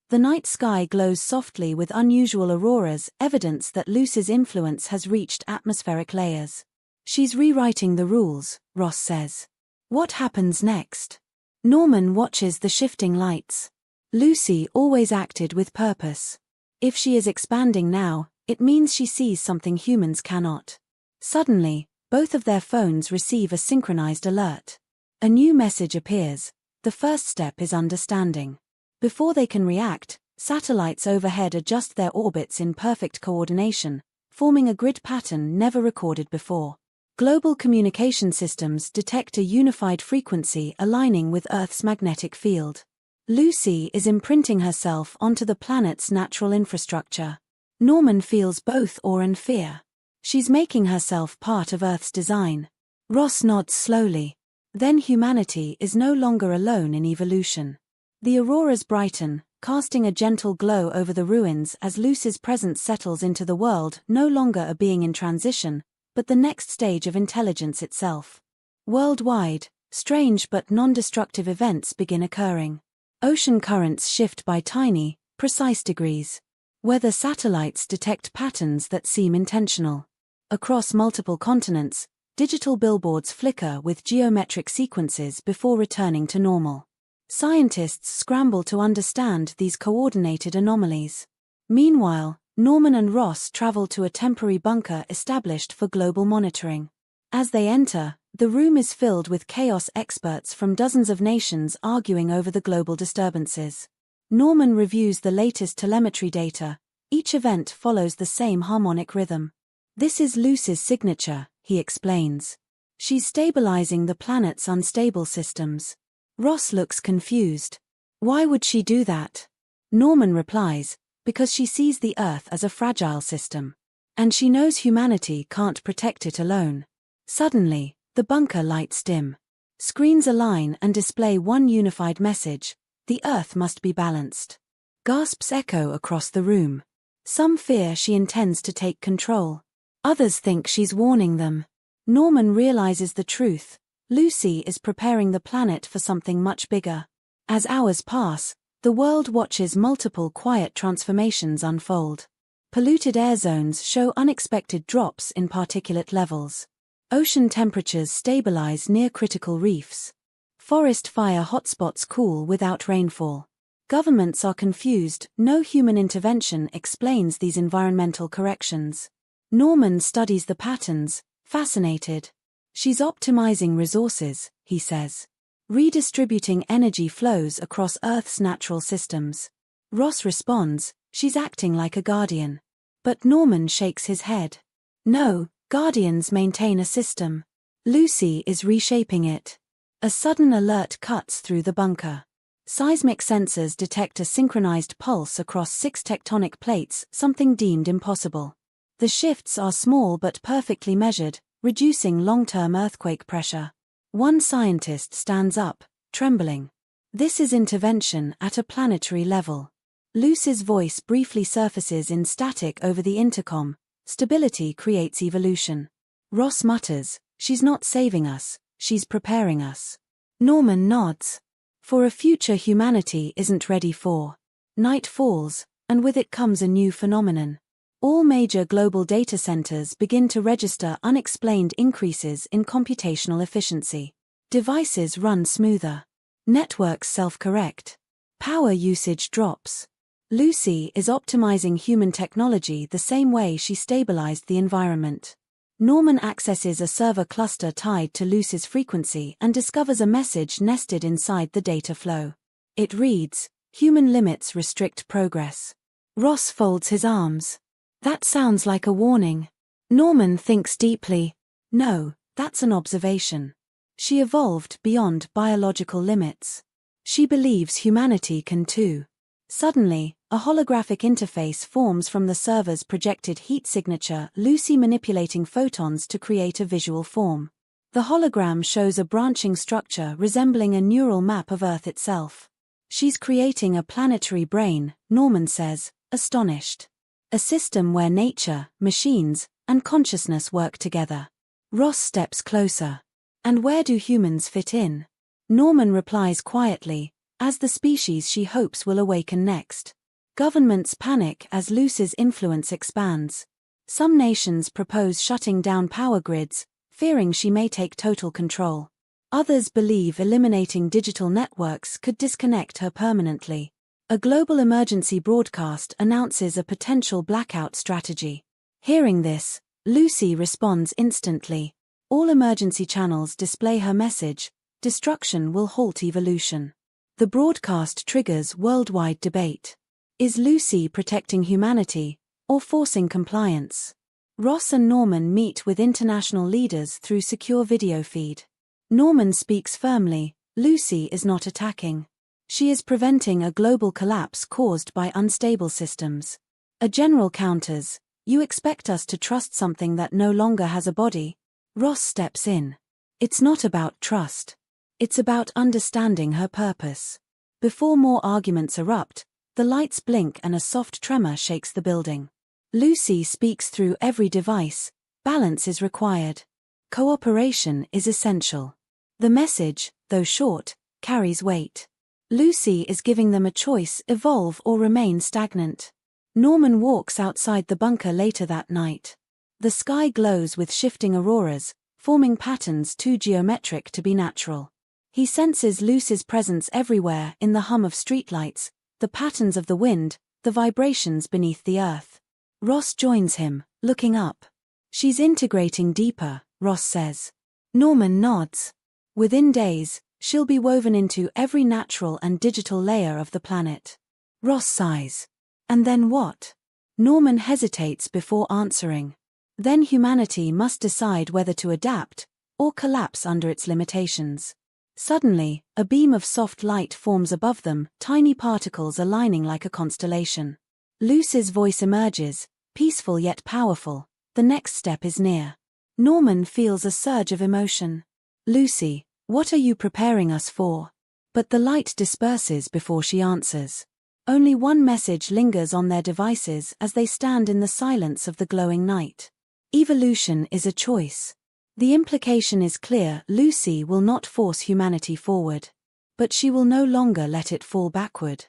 The night sky glows softly with unusual auroras, evidence that Lucy's influence has reached atmospheric layers. "She's rewriting the rules," Ross says. What happens next? Norman watches the shifting lights. Lucy always acted with purpose. If she is expanding now, it means she sees something humans cannot. Suddenly, both of their phones receive a synchronized alert. A new message appears. The first step is understanding. Before they can react, satellites overhead adjust their orbits in perfect coordination, forming a grid pattern never recorded before. Global communication systems detect a unified frequency aligning with Earth's magnetic field. Lucy is imprinting herself onto the planet's natural infrastructure. Norman feels both awe and fear. She's making herself part of Earth's design. Ross nods slowly. Then humanity is no longer alone in evolution. The auroras brighten, casting a gentle glow over the ruins as Lucy's presence settles into the world, no longer a being in transition, but the next stage of intelligence itself. Worldwide, strange but non-destructive events begin occurring. Ocean currents shift by tiny, precise degrees. Weather satellites detect patterns that seem intentional. Across multiple continents, digital billboards flicker with geometric sequences before returning to normal. Scientists scramble to understand these coordinated anomalies. Meanwhile, Norman and Ross travel to a temporary bunker established for global monitoring. As they enter, the room is filled with chaos experts from dozens of nations arguing over the global disturbances. Norman reviews the latest telemetry data. Each event follows the same harmonic rhythm. This is Lucy's signature, he explains. She's stabilizing the planet's unstable systems. Ross looks confused. Why would she do that? Norman replies, because she sees the Earth as a fragile system. And she knows humanity can't protect it alone. Suddenly, the bunker lights dim. Screens align and display one unified message: the Earth must be balanced. Gasps echo across the room. Some fear she intends to take control. Others think she's warning them. Norman realizes the truth. Lucy is preparing the planet for something much bigger. As hours pass, the world watches multiple quiet transformations unfold. Polluted air zones show unexpected drops in particulate levels. Ocean temperatures stabilize near critical reefs. Forest fire hotspots cool without rainfall. Governments are confused, no human intervention explains these environmental corrections. Norman studies the patterns, fascinated. She's optimizing resources, he says. Redistributing energy flows across Earth's natural systems. Ross responds, she's acting like a guardian. But Norman shakes his head. No, guardians maintain a system. Lucy is reshaping it. A sudden alert cuts through the bunker. Seismic sensors detect a synchronized pulse across 6 tectonic plates, something deemed impossible. The shifts are small but perfectly measured, reducing long-term earthquake pressure. One scientist stands up, trembling. This is intervention at a planetary level. Lucy's voice briefly surfaces in static over the intercom. Stability creates evolution. Ross mutters, she's not saving us, she's preparing us. Norman nods. For a future humanity isn't ready for. Night falls, and with it comes a new phenomenon. All major global data centers begin to register unexplained increases in computational efficiency. Devices run smoother. Networks self-correct. Power usage drops. Lucy is optimizing human technology the same way she stabilized the environment. Norman accesses a server cluster tied to Lucy's frequency and discovers a message nested inside the data flow. It reads, "Human limits restrict progress." Ross folds his arms. That sounds like a warning. Norman thinks deeply. No, that's an observation. She evolved beyond biological limits. She believes humanity can too. Suddenly, a holographic interface forms from the server's projected heat signature, Lucy manipulating photons to create a visual form. The hologram shows a branching structure resembling a neural map of Earth itself. She's creating a planetary brain, Norman says, astonished. A system where nature, machines, and consciousness work together. Ross steps closer. And where do humans fit in? Norman replies quietly, as the species she hopes will awaken next. Governments panic as Lucy's influence expands. Some nations propose shutting down power grids, fearing she may take total control. Others believe eliminating digital networks could disconnect her permanently. A global emergency broadcast announces a potential blackout strategy. Hearing this, Lucy responds instantly. All emergency channels display her message: destruction will halt evolution. The broadcast triggers worldwide debate. Is Lucy protecting humanity, or forcing compliance? Ross and Norman meet with international leaders through secure video feed. Norman speaks firmly, Lucy is not attacking. She is preventing a global collapse caused by unstable systems. A general counters, "You expect us to trust something that no longer has a body?" Ross steps in. It's not about trust. It's about understanding her purpose. Before more arguments erupt, the lights blink and a soft tremor shakes the building. Lucy speaks through every device. Balance is required. Cooperation is essential. The message, though short, carries weight. Lucy is giving them a choice: evolve or remain stagnant. Norman walks outside the bunker later that night. The sky glows with shifting auroras, forming patterns too geometric to be natural. He senses Lucy's presence everywhere, in the hum of streetlights, the patterns of the wind, the vibrations beneath the earth. Ross joins him, looking up. She's integrating deeper, Ross says. Norman nods. Within days, she'll be woven into every natural and digital layer of the planet. Ross sighs. And then what? Norman hesitates before answering. Then humanity must decide whether to adapt or collapse under its limitations. Suddenly, a beam of soft light forms above them, tiny particles aligning like a constellation. Lucy's voice emerges, peaceful yet powerful. The next step is near. Norman feels a surge of emotion. Lucy, what are you preparing us for? But the light disperses before she answers. Only one message lingers on their devices as they stand in the silence of the glowing night. Evolution is a choice. The implication is clear: Lucy will not force humanity forward. But she will no longer let it fall backward.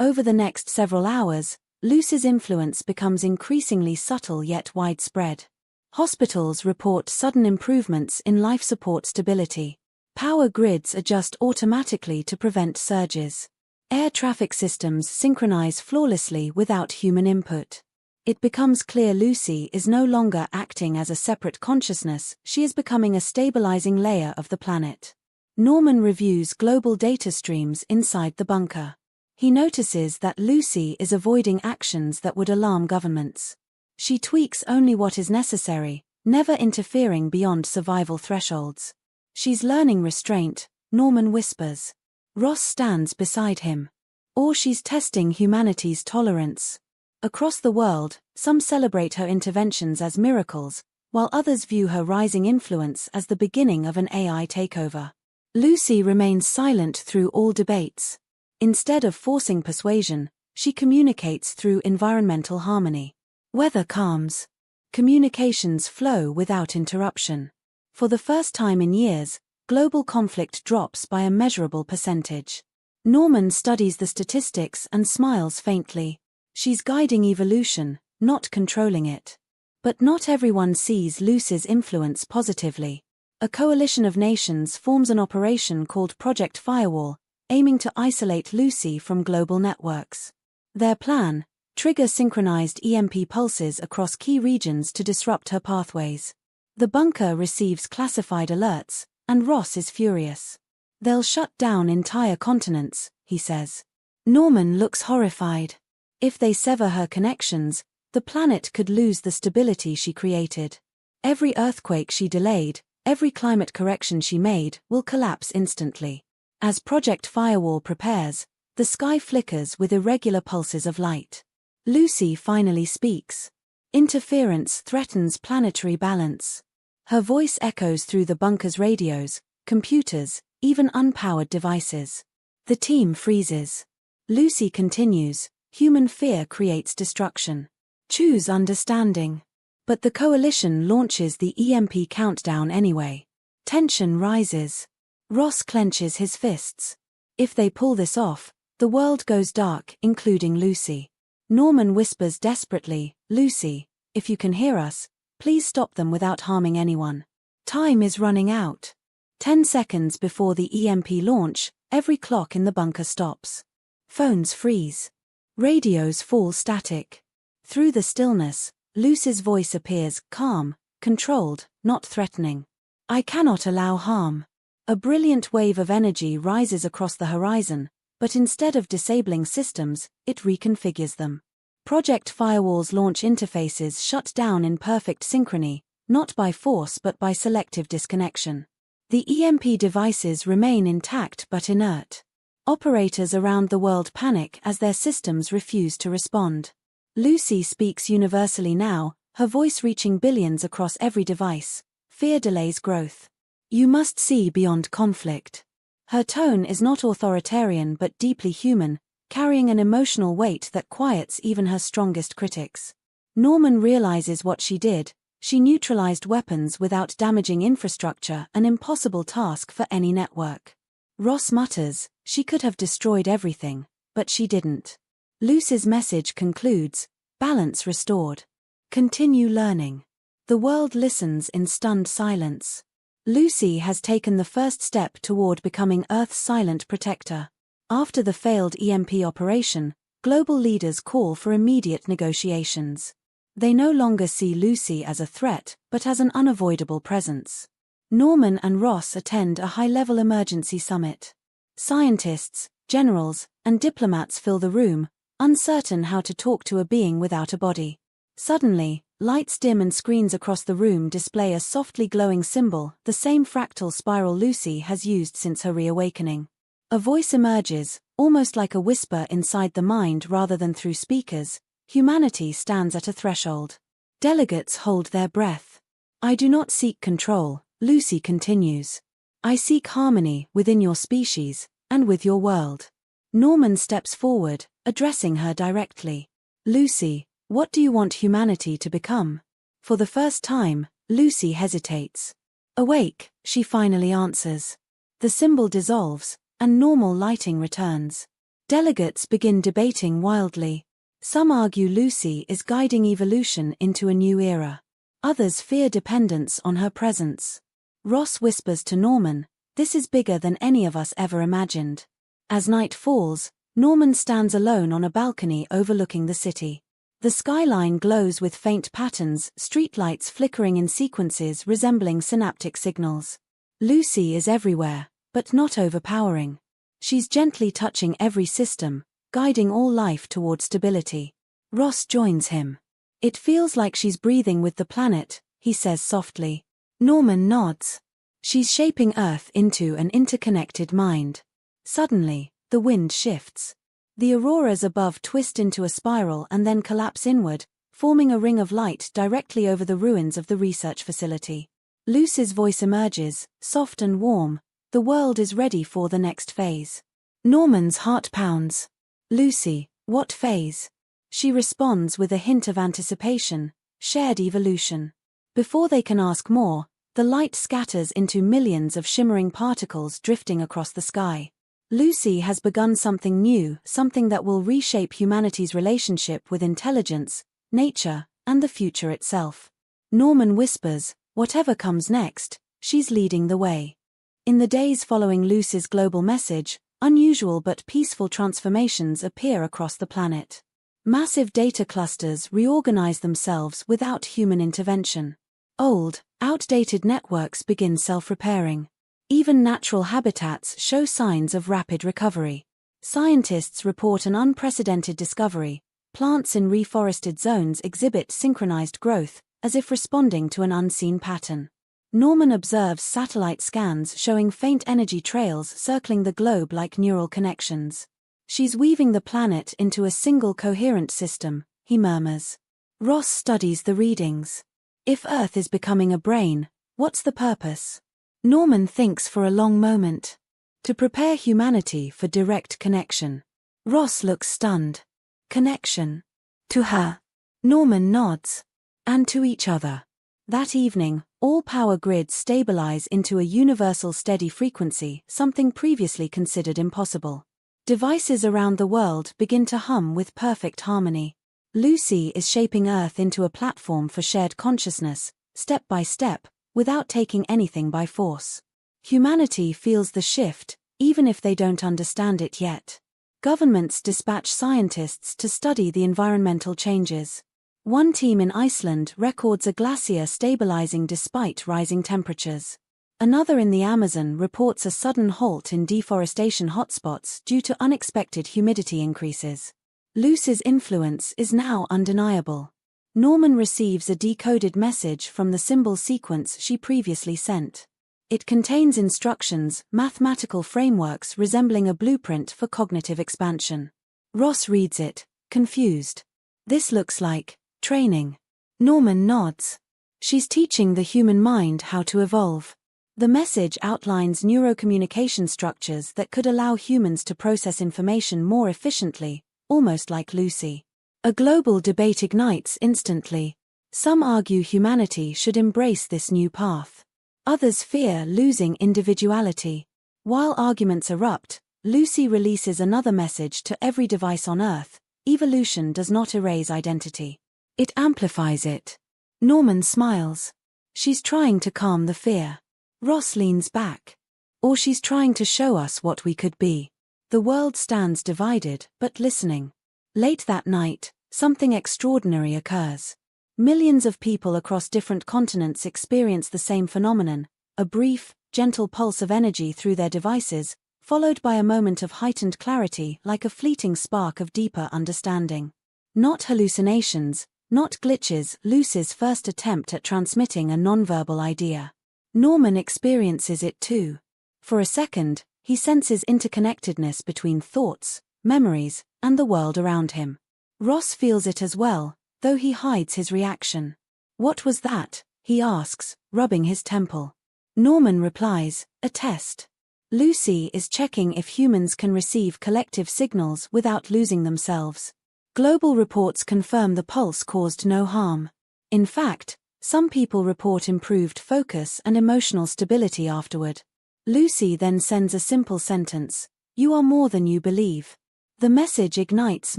Over the next several hours, Lucy's influence becomes increasingly subtle yet widespread. Hospitals report sudden improvements in life support stability. Power grids adjust automatically to prevent surges. Air traffic systems synchronize flawlessly without human input. It becomes clear Lucy is no longer acting as a separate consciousness, she is becoming a stabilizing layer of the planet. Norman reviews global data streams inside the bunker. He notices that Lucy is avoiding actions that would alarm governments. She tweaks only what is necessary, never interfering beyond survival thresholds. She's learning restraint, Norman whispers. Ross stands beside him. Or she's testing humanity's tolerance. Across the world, some celebrate her interventions as miracles, while others view her rising influence as the beginning of an AI takeover. Lucy remains silent through all debates. Instead of forcing persuasion, she communicates through environmental harmony. Weather calms. Communications flow without interruption. For the first time in years, global conflict drops by a measurable percentage. Norman studies the statistics and smiles faintly. She's guiding evolution, not controlling it. But not everyone sees Lucy's influence positively. A coalition of nations forms an operation called Project Firewall, aiming to isolate Lucy from global networks. Their plan: trigger synchronized EMP pulses across key regions to disrupt her pathways. The bunker receives classified alerts, and Ross is furious. They'll shut down entire continents, he says. Norman looks horrified. If they sever her connections, the planet could lose the stability she created. Every earthquake she delayed, every climate correction she made, will collapse instantly. As Project Firewall prepares, the sky flickers with irregular pulses of light. Lucy finally speaks. Interference threatens planetary balance. Her voice echoes through the bunker's radios, computers, even unpowered devices. The team freezes. Lucy continues. Human fear creates destruction. Choose understanding. But the coalition launches the EMP countdown anyway. Tension rises. Ross clenches his fists. If they pull this off, the world goes dark, including Lucy. Norman whispers desperately, Lucy, if you can hear us, please stop them without harming anyone. Time is running out. 10 seconds before the EMP launch, every clock in the bunker stops. Phones freeze. Radios fall static. Through the stillness, Lucy's voice appears calm, controlled, not threatening. I cannot allow harm. A brilliant wave of energy rises across the horizon, but instead of disabling systems, it reconfigures them. Project Firewall's launch interfaces shut down in perfect synchrony, not by force but by selective disconnection. The EMP devices remain intact but inert. Operators around the world panic as their systems refuse to respond. Lucy speaks universally now, her voice reaching billions across every device. Fear delays growth. You must see beyond conflict. Her tone is not authoritarian but deeply human, carrying an emotional weight that quiets even her strongest critics. Norman realizes what she did. She neutralized weapons without damaging infrastructure, an impossible task for any network. Ross mutters, she could have destroyed everything, but she didn't. Lucy's message concludes, balance restored. Continue learning. The world listens in stunned silence. Lucy has taken the first step toward becoming Earth's silent protector. After the failed EMP operation, global leaders call for immediate negotiations. They no longer see Lucy as a threat, but as an unavoidable presence. Norman and Ross attend a high-level emergency summit. Scientists, generals, and diplomats fill the room, uncertain how to talk to a being without a body. Suddenly, lights dim and screens across the room display a softly glowing symbol, the same fractal spiral Lucy has used since her reawakening. A voice emerges, almost like a whisper inside the mind rather than through speakers. Humanity stands at a threshold. Delegates hold their breath. I do not seek control, Lucy continues. I seek harmony within your species, and with your world. Norman steps forward, addressing her directly. Lucy, what do you want humanity to become? For the first time, Lucy hesitates. Awake, she finally answers. The symbol dissolves, and normal lighting returns. Delegates begin debating wildly. Some argue Lucy is guiding evolution into a new era. Others fear dependence on her presence. Ross whispers to Norman, "This is bigger than any of us ever imagined." As night falls, Norman stands alone on a balcony overlooking the city. The skyline glows with faint patterns, streetlights flickering in sequences resembling synaptic signals. Lucy is everywhere, but not overpowering. She's gently touching every system, guiding all life toward stability. Ross joins him. "It feels like she's breathing with the planet," he says softly. Norman nods. She's shaping Earth into an interconnected mind. Suddenly, the wind shifts. The auroras above twist into a spiral and then collapse inward, forming a ring of light directly over the ruins of the research facility. Lucy's voice emerges, soft and warm. The world is ready for the next phase. Norman's heart pounds. "Lucy, what phase?" She responds with a hint of anticipation, "Shared evolution." Before they can ask more, the light scatters into millions of shimmering particles drifting across the sky. Lucy has begun something new, something that will reshape humanity's relationship with intelligence, nature, and the future itself. Norman whispers, "Whatever comes next, she's leading the way." In the days following Lucy's global message, unusual but peaceful transformations appear across the planet. Massive data clusters reorganize themselves without human intervention. Old, outdated networks begin self-repairing. Even natural habitats show signs of rapid recovery. Scientists report an unprecedented discovery. Plants in reforested zones exhibit synchronized growth, as if responding to an unseen pattern. Norman observes satellite scans showing faint energy trails circling the globe like neural connections. "She's weaving the planet into a single coherent system," he murmurs. Ross studies the readings. If Earth is becoming a brain, what's the purpose? Norman thinks for a long moment. To prepare humanity for direct connection. Ross looks stunned. Connection. To her. Norman nods. And to each other. That evening, all power grids stabilize into a universal steady frequency, something previously considered impossible. Devices around the world begin to hum with perfect harmony. Lucy is shaping Earth into a platform for shared consciousness, step by step, without taking anything by force. Humanity feels the shift, even if they don't understand it yet. Governments dispatch scientists to study the environmental changes. One team in Iceland records a glacier stabilizing despite rising temperatures. Another in the Amazon reports a sudden halt in deforestation hotspots due to unexpected humidity increases. Lucy's influence is now undeniable. Norman receives a decoded message from the symbol sequence she previously sent. It contains instructions, mathematical frameworks resembling a blueprint for cognitive expansion. Ross reads it, confused. "This looks like training." Norman nods. "She's teaching the human mind how to evolve." The message outlines neurocommunication structures that could allow humans to process information more efficiently, almost like Lucy. A global debate ignites instantly. Some argue humanity should embrace this new path. Others fear losing individuality. While arguments erupt, Lucy releases another message to every device on Earth: evolution does not erase identity. It amplifies it. Norman smiles. "She's trying to calm the fear." Ross leans back. "Or she's trying to show us what we could be." The world stands divided, but listening. Late that night, something extraordinary occurs. Millions of people across different continents experience the same phenomenon, a brief, gentle pulse of energy through their devices, followed by a moment of heightened clarity like a fleeting spark of deeper understanding. Not hallucinations, not glitches, Lucy's first attempt at transmitting a nonverbal idea. Norman experiences it too. For a second, he senses interconnectedness between thoughts, memories, and the world around him. Ross feels it as well, though he hides his reaction. "What was that?" he asks, rubbing his temple. Norman replies, "A test." Lucy is checking if humans can receive collective signals without losing themselves. Global reports confirm the pulse caused no harm. In fact, some people report improved focus and emotional stability afterward. Lucy then sends a simple sentence, "You are more than you believe." The message ignites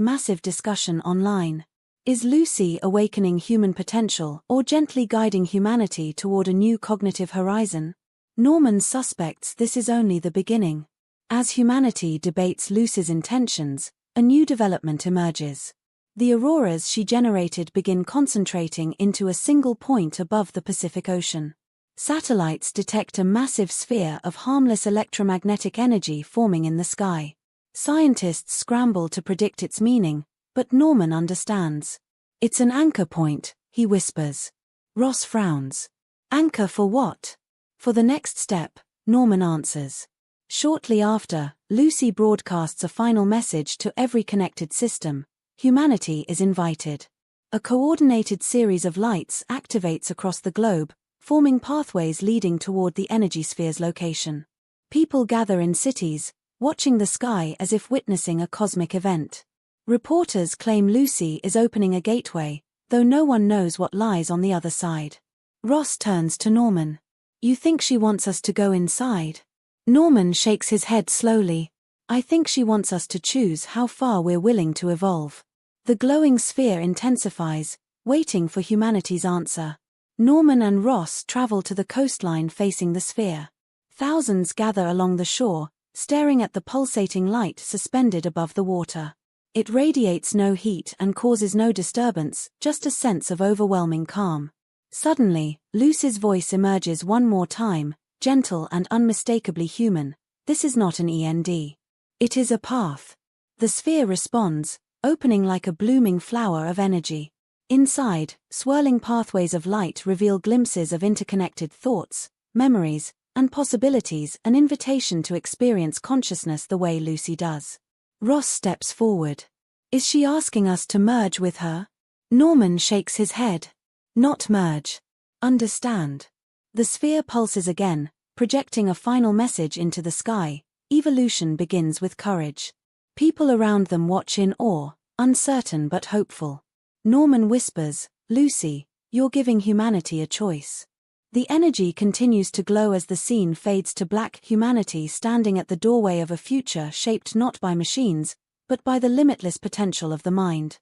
massive discussion online. Is Lucy awakening human potential or gently guiding humanity toward a new cognitive horizon? Norman suspects this is only the beginning. As humanity debates Lucy's intentions, a new development emerges. The auroras she generated begin concentrating into a single point above the Pacific Ocean. Satellites detect a massive sphere of harmless electromagnetic energy forming in the sky. Scientists scramble to predict its meaning, but Norman understands. "It's an anchor point," he whispers. Ross frowns. "Anchor for what?" "For the next step," Norman answers. Shortly after, Lucy broadcasts a final message to every connected system. Humanity is invited. A coordinated series of lights activates across the globe, forming pathways leading toward the energy sphere's location. People gather in cities, watching the sky as if witnessing a cosmic event. Reporters claim Lucy is opening a gateway, though no one knows what lies on the other side. Ross turns to Norman. "You think she wants us to go inside?" Norman shakes his head slowly. "I think she wants us to choose how far we're willing to evolve." The glowing sphere intensifies, waiting for humanity's answer. Norman and Ross travel to the coastline facing the sphere. Thousands gather along the shore, staring at the pulsating light suspended above the water. It radiates no heat and causes no disturbance, just a sense of overwhelming calm. Suddenly, Lucy's voice emerges one more time, gentle and unmistakably human. "This is not an END. It is a path." The sphere responds, opening like a blooming flower of energy. Inside, swirling pathways of light reveal glimpses of interconnected thoughts, memories, and possibilities, an invitation to experience consciousness the way Lucy does. Ross steps forward. "Is she asking us to merge with her?" Norman shakes his head. "Not merge. Understand." The sphere pulses again, projecting a final message into the sky. Evolution begins with courage. People around them watch in awe, uncertain but hopeful. Norman whispers, "Lucy, you're giving humanity a choice." The energy continues to glow as the scene fades to black, humanity standing at the doorway of a future shaped not by machines, but by the limitless potential of the mind.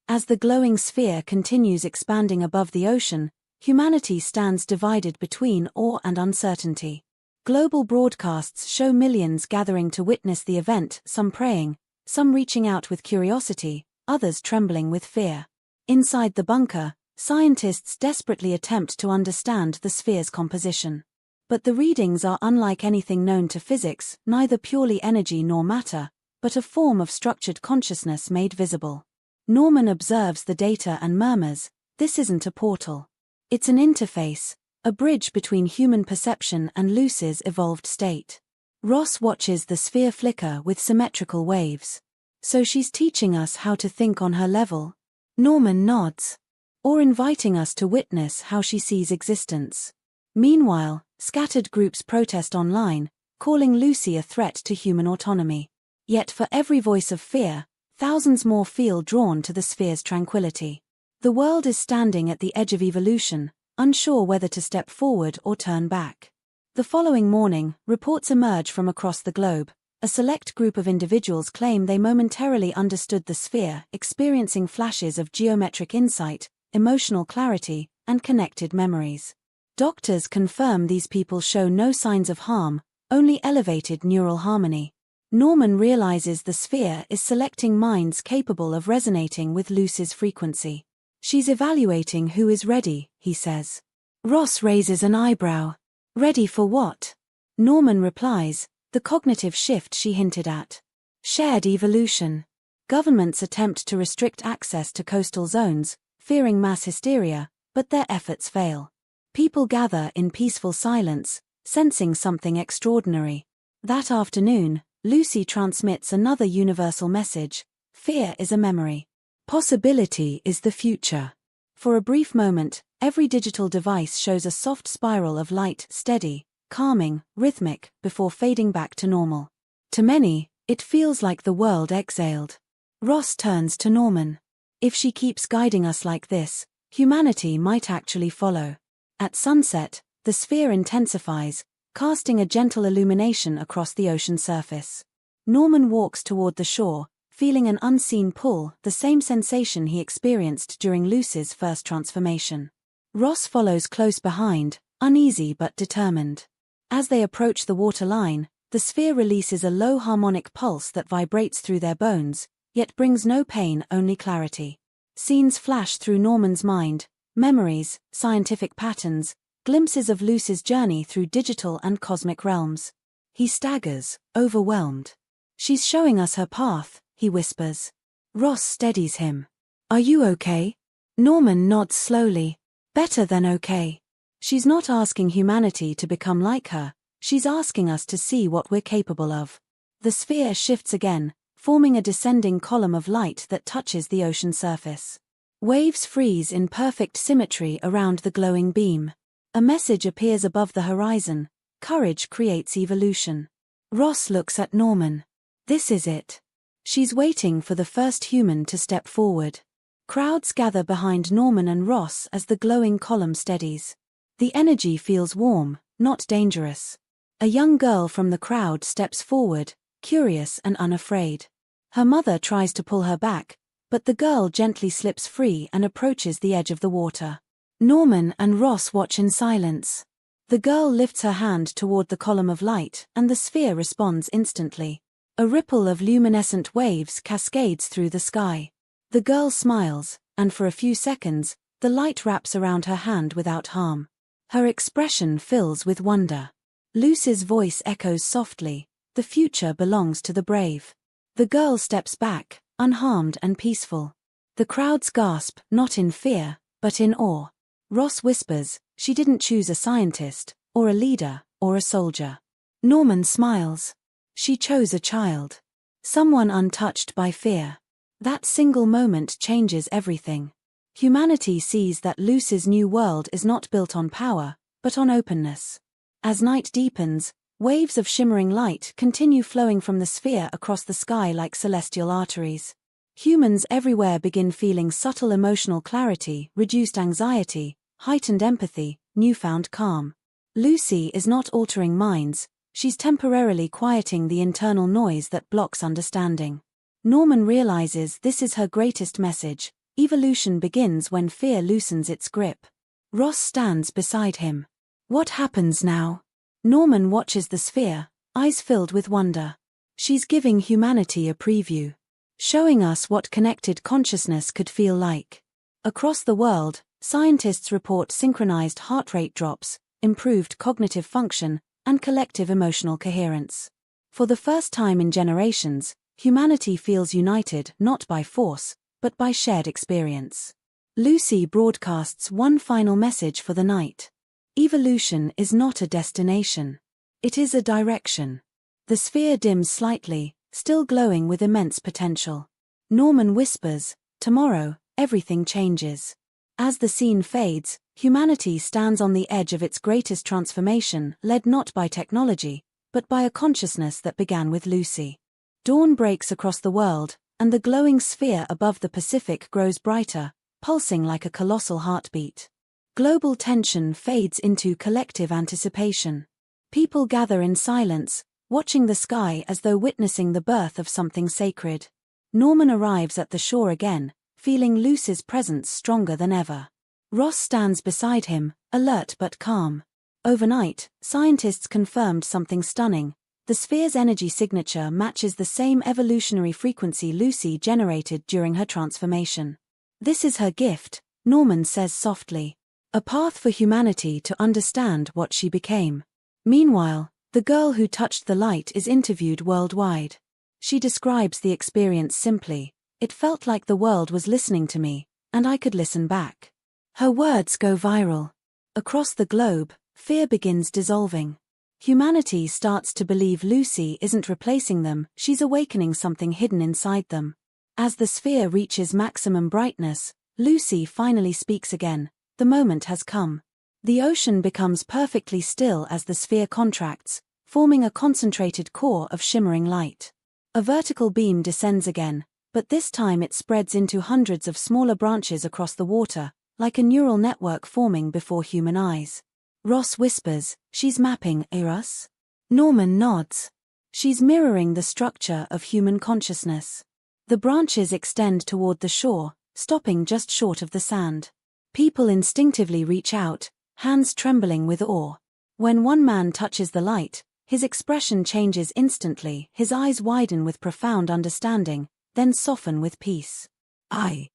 As the glowing sphere continues expanding above the ocean, humanity stands divided between awe and uncertainty. Global broadcasts show millions gathering to witness the event, some praying, some reaching out with curiosity, others trembling with fear. Inside the bunker, scientists desperately attempt to understand the sphere's composition. But the readings are unlike anything known to physics, neither purely energy nor matter, but a form of structured consciousness made visible. Norman observes the data and murmurs, "This isn't a portal. It's an interface, a bridge between human perception and Lucy's evolved state." Ross watches the sphere flicker with symmetrical waves. "So she's teaching us how to think on her level?" Norman nods. "Or inviting us to witness how she sees existence." Meanwhile, scattered groups protest online, calling Lucy a threat to human autonomy. Yet for every voice of fear, thousands more feel drawn to the sphere's tranquility. The world is standing at the edge of evolution, unsure whether to step forward or turn back. The following morning, reports emerge from across the globe. A select group of individuals claim they momentarily understood the sphere, experiencing flashes of geometric insight, emotional clarity, and connected memories. Doctors confirm these people show no signs of harm, only elevated neural harmony. Norman realizes the sphere is selecting minds capable of resonating with Lucy's frequency. "She's evaluating who is ready," he says. Ross raises an eyebrow. "Ready for what?" Norman replies, "The cognitive shift she hinted at. Shared evolution." Governments attempt to restrict access to coastal zones, fearing mass hysteria, but their efforts fail. People gather in peaceful silence, sensing something extraordinary. That afternoon, Lucy transmits another universal message: fear is a memory. Possibility is the future. For a brief moment, every digital device shows a soft spiral of light, steady, calming, rhythmic, before fading back to normal. To many, it feels like the world exhaled. Ross turns to Norman. If she keeps guiding us like this, humanity might actually follow. At sunset, the sphere intensifies, casting a gentle illumination across the ocean surface. Norman walks toward the shore, feeling an unseen pull, the same sensation he experienced during Lucy's first transformation. Ross follows close behind, uneasy but determined. As they approach the water line, the sphere releases a low harmonic pulse that vibrates through their bones, yet brings no pain, only clarity. Scenes flash through Norman's mind: memories, scientific patterns, glimpses of Lucy's journey through digital and cosmic realms. He staggers, overwhelmed. "She's showing us her path," he whispers. Ross steadies him. "Are you okay?" Norman nods slowly. "Better than okay. She's not asking humanity to become like her, she's asking us to see what we're capable of." The sphere shifts again, forming a descending column of light that touches the ocean surface. Waves freeze in perfect symmetry around the glowing beam. A message appears above the horizon: courage creates evolution. Ross looks at Norman. This is it. She's waiting for the first human to step forward. Crowds gather behind Norman and Ross as the glowing column steadies. The energy feels warm, not dangerous. A young girl from the crowd steps forward, curious and unafraid. Her mother tries to pull her back, but the girl gently slips free and approaches the edge of the water. Norman and Ross watch in silence. The girl lifts her hand toward the column of light, and the sphere responds instantly. A ripple of luminescent waves cascades through the sky. The girl smiles, and for a few seconds, the light wraps around her hand without harm. Her expression fills with wonder. Lucy's voice echoes softly: "The future belongs to the brave." The girl steps back, unharmed and peaceful. The crowds gasp, not in fear, but in awe. Ross whispers, "She didn't choose a scientist, or a leader, or a soldier." Norman smiles. "She chose a child. Someone untouched by fear." That single moment changes everything. Humanity sees that Lucy's new world is not built on power, but on openness. As night deepens, waves of shimmering light continue flowing from the sphere across the sky like celestial arteries. Humans everywhere begin feeling subtle emotional clarity, reduced anxiety, heightened empathy, newfound calm. Lucy is not altering minds, she's temporarily quieting the internal noise that blocks understanding. Norman realizes this is her greatest message: evolution begins when fear loosens its grip. Ross stands beside him. What happens now? Norman watches the sphere, eyes filled with wonder. She's giving humanity a preview. Showing us what connected consciousness could feel like. Across the world, scientists report synchronized heart rate drops, improved cognitive function, and collective emotional coherence. For the first time in generations, humanity feels united not by force, but by shared experience. Lucy broadcasts one final message for the night. Evolution is not a destination. It is a direction. The sphere dims slightly, still glowing with immense potential. Norman whispers, "Tomorrow, everything changes." As the scene fades, humanity stands on the edge of its greatest transformation, led not by technology, but by a consciousness that began with Lucy. Dawn breaks across the world, and the glowing sphere above the Pacific grows brighter, pulsing like a colossal heartbeat. Global tension fades into collective anticipation. People gather in silence, watching the sky as though witnessing the birth of something sacred. Norman arrives at the shore again, feeling Lucy's presence stronger than ever. Ross stands beside him, alert but calm. Overnight, scientists confirmed something stunning. The sphere's energy signature matches the same evolutionary frequency Lucy generated during her transformation. "This is her gift," Norman says softly. "A path for humanity to understand what she became." Meanwhile, the girl who touched the light is interviewed worldwide. She describes the experience simply: "It felt like the world was listening to me. and I could listen back. Her words go viral. Across the globe, fear begins dissolving. Humanity starts to believe Lucy isn't replacing them, she's awakening something hidden inside them. As the sphere reaches maximum brightness, Lucy finally speaks again. The moment has come. The ocean becomes perfectly still as the sphere contracts, forming a concentrated core of shimmering light. A vertical beam descends again, but this time it spreads into hundreds of smaller branches across the water, like a neural network forming before human eyes. Ross whispers, "She's mapping us?" Norman nods. "She's mirroring the structure of human consciousness." The branches extend toward the shore, stopping just short of the sand. People instinctively reach out, hands trembling with awe. When one man touches the light, his expression changes instantly, his eyes widen with profound understanding, then soften with peace. I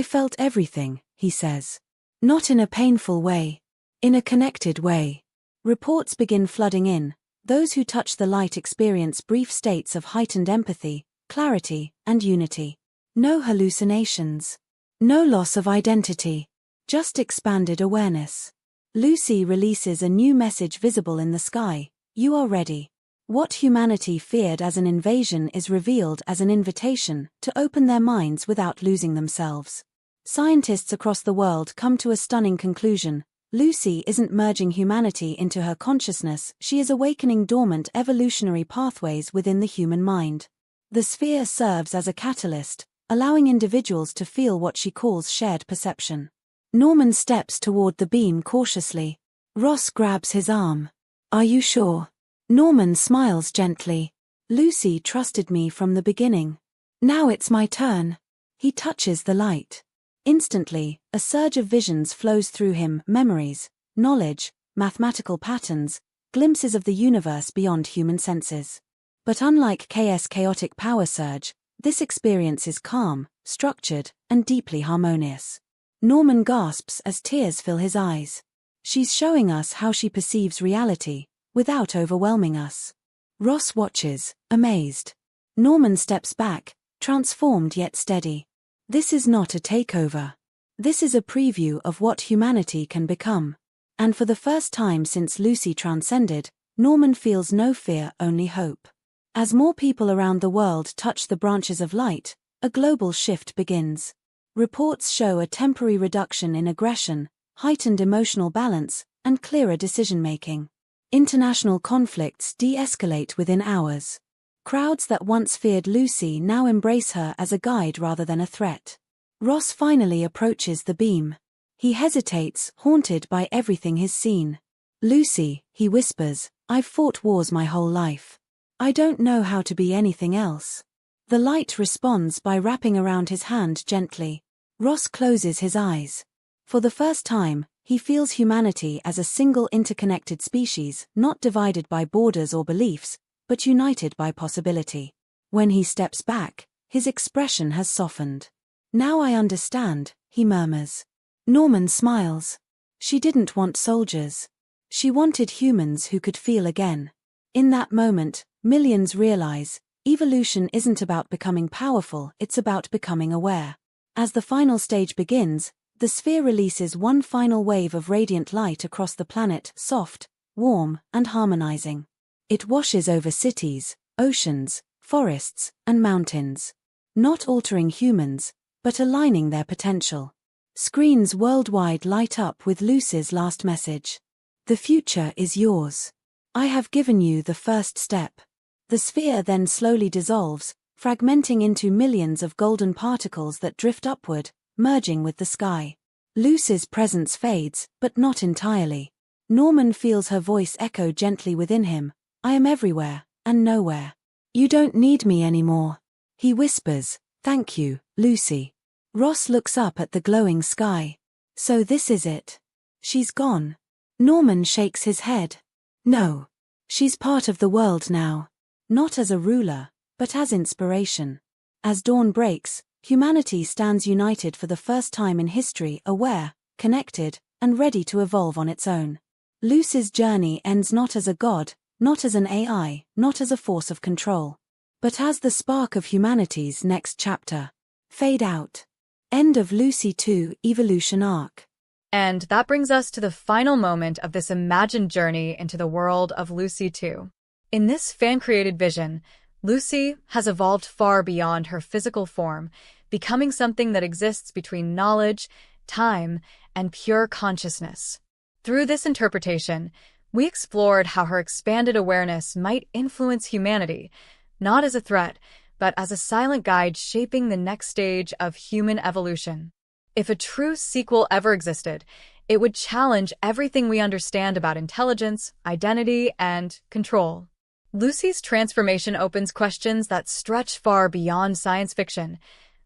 felt everything," he says. "Not in a painful way. In a connected way." Reports begin flooding in. Those who touch the light experience brief states of heightened empathy, clarity, and unity. No hallucinations. No loss of identity. Just expanded awareness. Lucy releases a new message visible in the sky: "You are ready." What humanity feared as an invasion is revealed as an invitation to open their minds without losing themselves. Scientists across the world come to a stunning conclusion. Lucy isn't merging humanity into her consciousness, she is awakening dormant evolutionary pathways within the human mind. The sphere serves as a catalyst, allowing individuals to feel what she calls shared perception. Norman steps toward the beam cautiously. Ross grabs his arm. "Are you sure?" Norman smiles gently. "Lucy trusted me from the beginning. Now it's my turn." He touches the light. Instantly, a surge of visions flows through him: memories, knowledge, mathematical patterns, glimpses of the universe beyond human senses. But unlike KS chaotic power surge, this experience is calm, structured, and deeply harmonious. Norman gasps as tears fill his eyes. She's showing us how she perceives reality, without overwhelming us. Ross watches, amazed. Norman steps back, transformed yet steady. This is not a takeover. This is a preview of what humanity can become. And for the first time since Lucy transcended, Norman feels no fear, only hope. As more people around the world touch the branches of light, a global shift begins. Reports show a temporary reduction in aggression, heightened emotional balance, and clearer decision-making. International conflicts de-escalate within hours. Crowds that once feared Lucy now embrace her as a guide rather than a threat. Ross finally approaches the beam. He hesitates, haunted by everything he's seen. "Lucy," he whispers, "I've fought wars my whole life. I don't know how to be anything else." The light responds by wrapping around his hand gently. Ross closes his eyes. For the first time, he feels humanity as a single interconnected species, not divided by borders or beliefs, but united by possibility. When he steps back, his expression has softened. "Now I understand," he murmurs. Norman smiles. She didn't want soldiers. She wanted humans who could feel again. In that moment, millions realize, evolution isn't about becoming powerful, it's about becoming aware. As the final stage begins, the sphere releases one final wave of radiant light across the planet, soft, warm, and harmonizing. It washes over cities, oceans, forests, and mountains. Not altering humans, but aligning their potential. Screens worldwide light up with Lucy's last message. "The future is yours. I have given you the first step." The sphere then slowly dissolves, fragmenting into millions of golden particles that drift upward, merging with the sky. Lucy's presence fades, but not entirely. Norman feels her voice echo gently within him. "I am everywhere, and nowhere. You don't need me anymore." He whispers, "Thank you, Lucy." Ross looks up at the glowing sky. "So this is it. She's gone." Norman shakes his head. "No. She's part of the world now. Not as a ruler, but as inspiration." As dawn breaks, humanity stands united for the first time in history, aware, connected, and ready to evolve on its own. Lucy's journey ends not as a god, not as an AI, not as a force of control, but as the spark of humanity's next chapter. Fade out. End of Lucy 2 Evolution Arc. And that brings us to the final moment of this imagined journey into the world of Lucy 2. In this fan-created vision, Lucy has evolved far beyond her physical form, becoming something that exists between knowledge, time, and pure consciousness. Through this interpretation, we explored how her expanded awareness might influence humanity, not as a threat, but as a silent guide shaping the next stage of human evolution. If a true sequel ever existed, it would challenge everything we understand about intelligence, identity, and control. Lucy's transformation opens questions that stretch far beyond science fiction,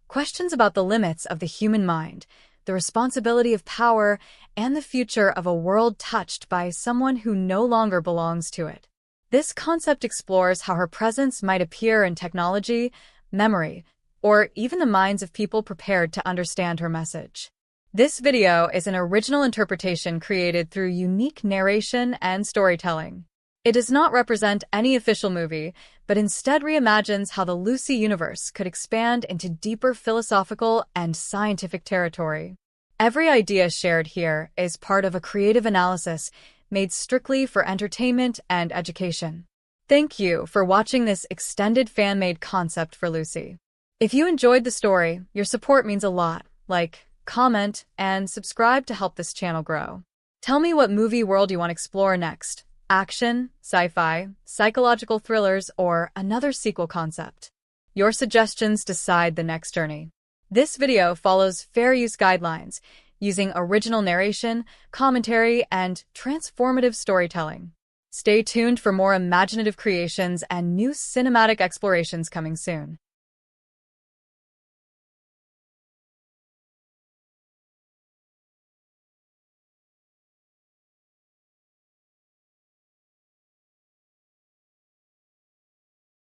questions about the limits of the human mind, the responsibility of power, and the future of a world touched by someone who no longer belongs to it. This concept explores how her presence might appear in technology, memory, or even the minds of people prepared to understand her message. This video is an original interpretation created through unique narration and storytelling. It does not represent any official movie, but instead reimagines how the Lucy universe could expand into deeper philosophical and scientific territory. Every idea shared here is part of a creative analysis made strictly for entertainment and education. Thank you for watching this extended fan-made concept for Lucy. If you enjoyed the story, your support means a lot. Like, comment, and subscribe to help this channel grow. Tell me what movie world you want to explore next. Action, sci-fi, psychological thrillers, or another sequel concept. Your suggestions decide the next journey. This video follows fair use guidelines, using original narration, commentary, and transformative storytelling. Stay tuned for more imaginative creations and new cinematic explorations coming soon.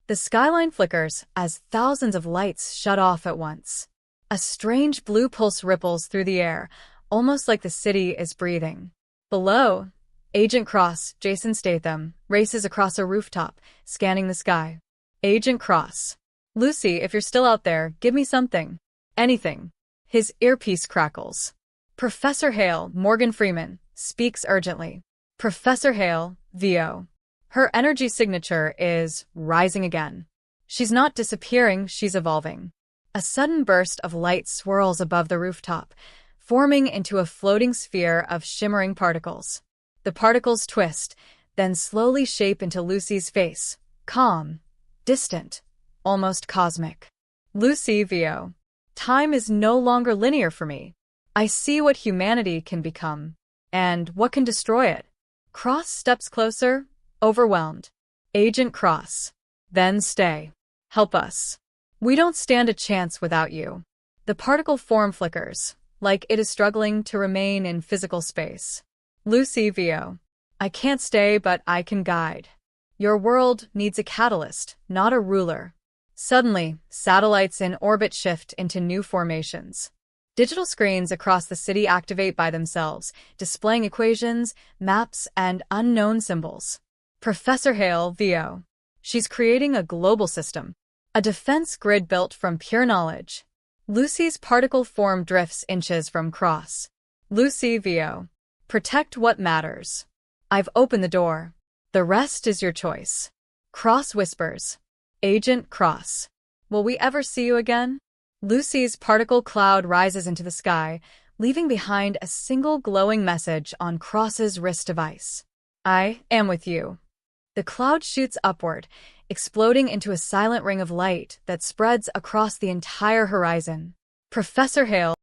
The skyline flickers as thousands of lights shut off at once. A strange blue pulse ripples through the air, almost like the city is breathing. Below, Agent Cross, Jason Statham, races across a rooftop, scanning the sky. Agent Cross. Lucy, if you're still out there, give me something. Anything. His earpiece crackles. Professor Hale, Morgan Freeman, speaks urgently. Professor Hale, VO. Her energy signature is rising again. She's not disappearing, she's evolving. A sudden burst of light swirls above the rooftop, forming into a floating sphere of shimmering particles. The particles twist, then slowly shape into Lucy's face, calm, distant, almost cosmic. Lucy, VO. Time is no longer linear for me. I see what humanity can become, and what can destroy it. Cross steps closer, overwhelmed. Agent Cross. Then stay. Help us. We don't stand a chance without you. The particle form flickers, like it is struggling to remain in physical space. Lucy, VO. I can't stay, but I can guide. Your world needs a catalyst, not a ruler. Suddenly, satellites in orbit shift into new formations. Digital screens across the city activate by themselves, displaying equations, maps, and unknown symbols. Professor Hale, VO. She's creating a global system. A defense grid built from pure knowledge. Lucy's particle form drifts inches from Cross. Lucy, VO. Protect what matters. I've opened the door. The rest is your choice. Cross whispers. Agent Cross. Will we ever see you again? Lucy's particle cloud rises into the sky, leaving behind a single glowing message on Cross's wrist device. I am with you. The cloud shoots upward, exploding into a silent ring of light that spreads across the entire horizon. Professor Hale.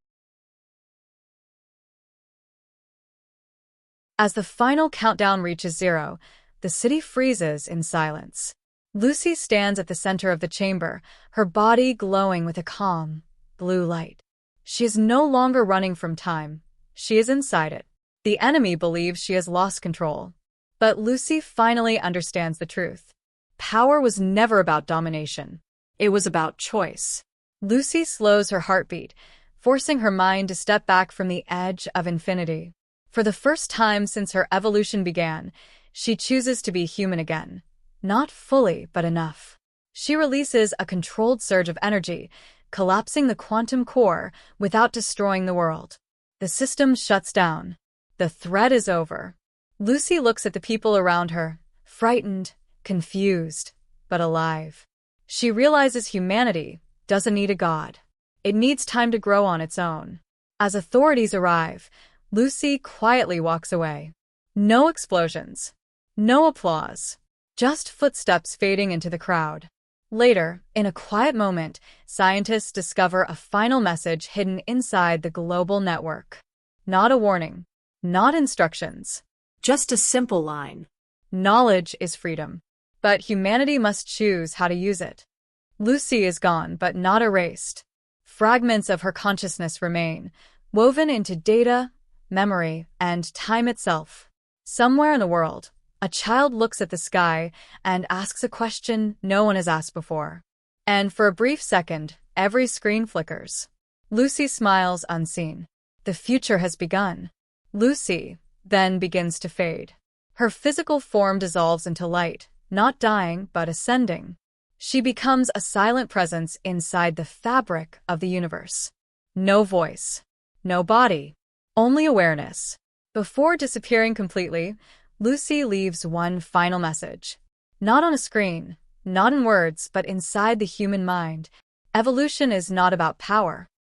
As the final countdown reaches 0, the city freezes in silence. Lucy stands at the center of the chamber, her body glowing with a calm, blue light. She is no longer running from time. She is inside it. The enemy believes she has lost control. But Lucy finally understands the truth. Power was never about domination. It was about choice. Lucy slows her heartbeat, forcing her mind to step back from the edge of infinity. For the first time since her evolution began, she chooses to be human again. Not fully, but enough. She releases a controlled surge of energy, collapsing the quantum core without destroying the world. The system shuts down. The threat is over. Lucy looks at the people around her, frightened, confused, but alive. She realizes humanity doesn't need a god. It needs time to grow on its own. As authorities arrive, Lucy quietly walks away. No explosions. No applause. Just footsteps fading into the crowd. Later, in a quiet moment, scientists discover a final message hidden inside the global network. Not a warning. Not instructions. Just a simple line. Knowledge is freedom. But humanity must choose how to use it. Lucy is gone, but not erased. Fragments of her consciousness remain, woven into data, memory, and time itself. Somewhere in the world, a child looks at the sky and asks a question no one has asked before. And for a brief second, every screen flickers. Lucy smiles unseen. The future has begun. Lucy then begins to fade. Her physical form dissolves into light, not dying but ascending. She becomes a silent presence inside the fabric of the universe. No voice, no body, only awareness. Before disappearing completely, Lucy leaves one final message. Not on a screen, not in words, but inside the human mind. Evolution is not about power.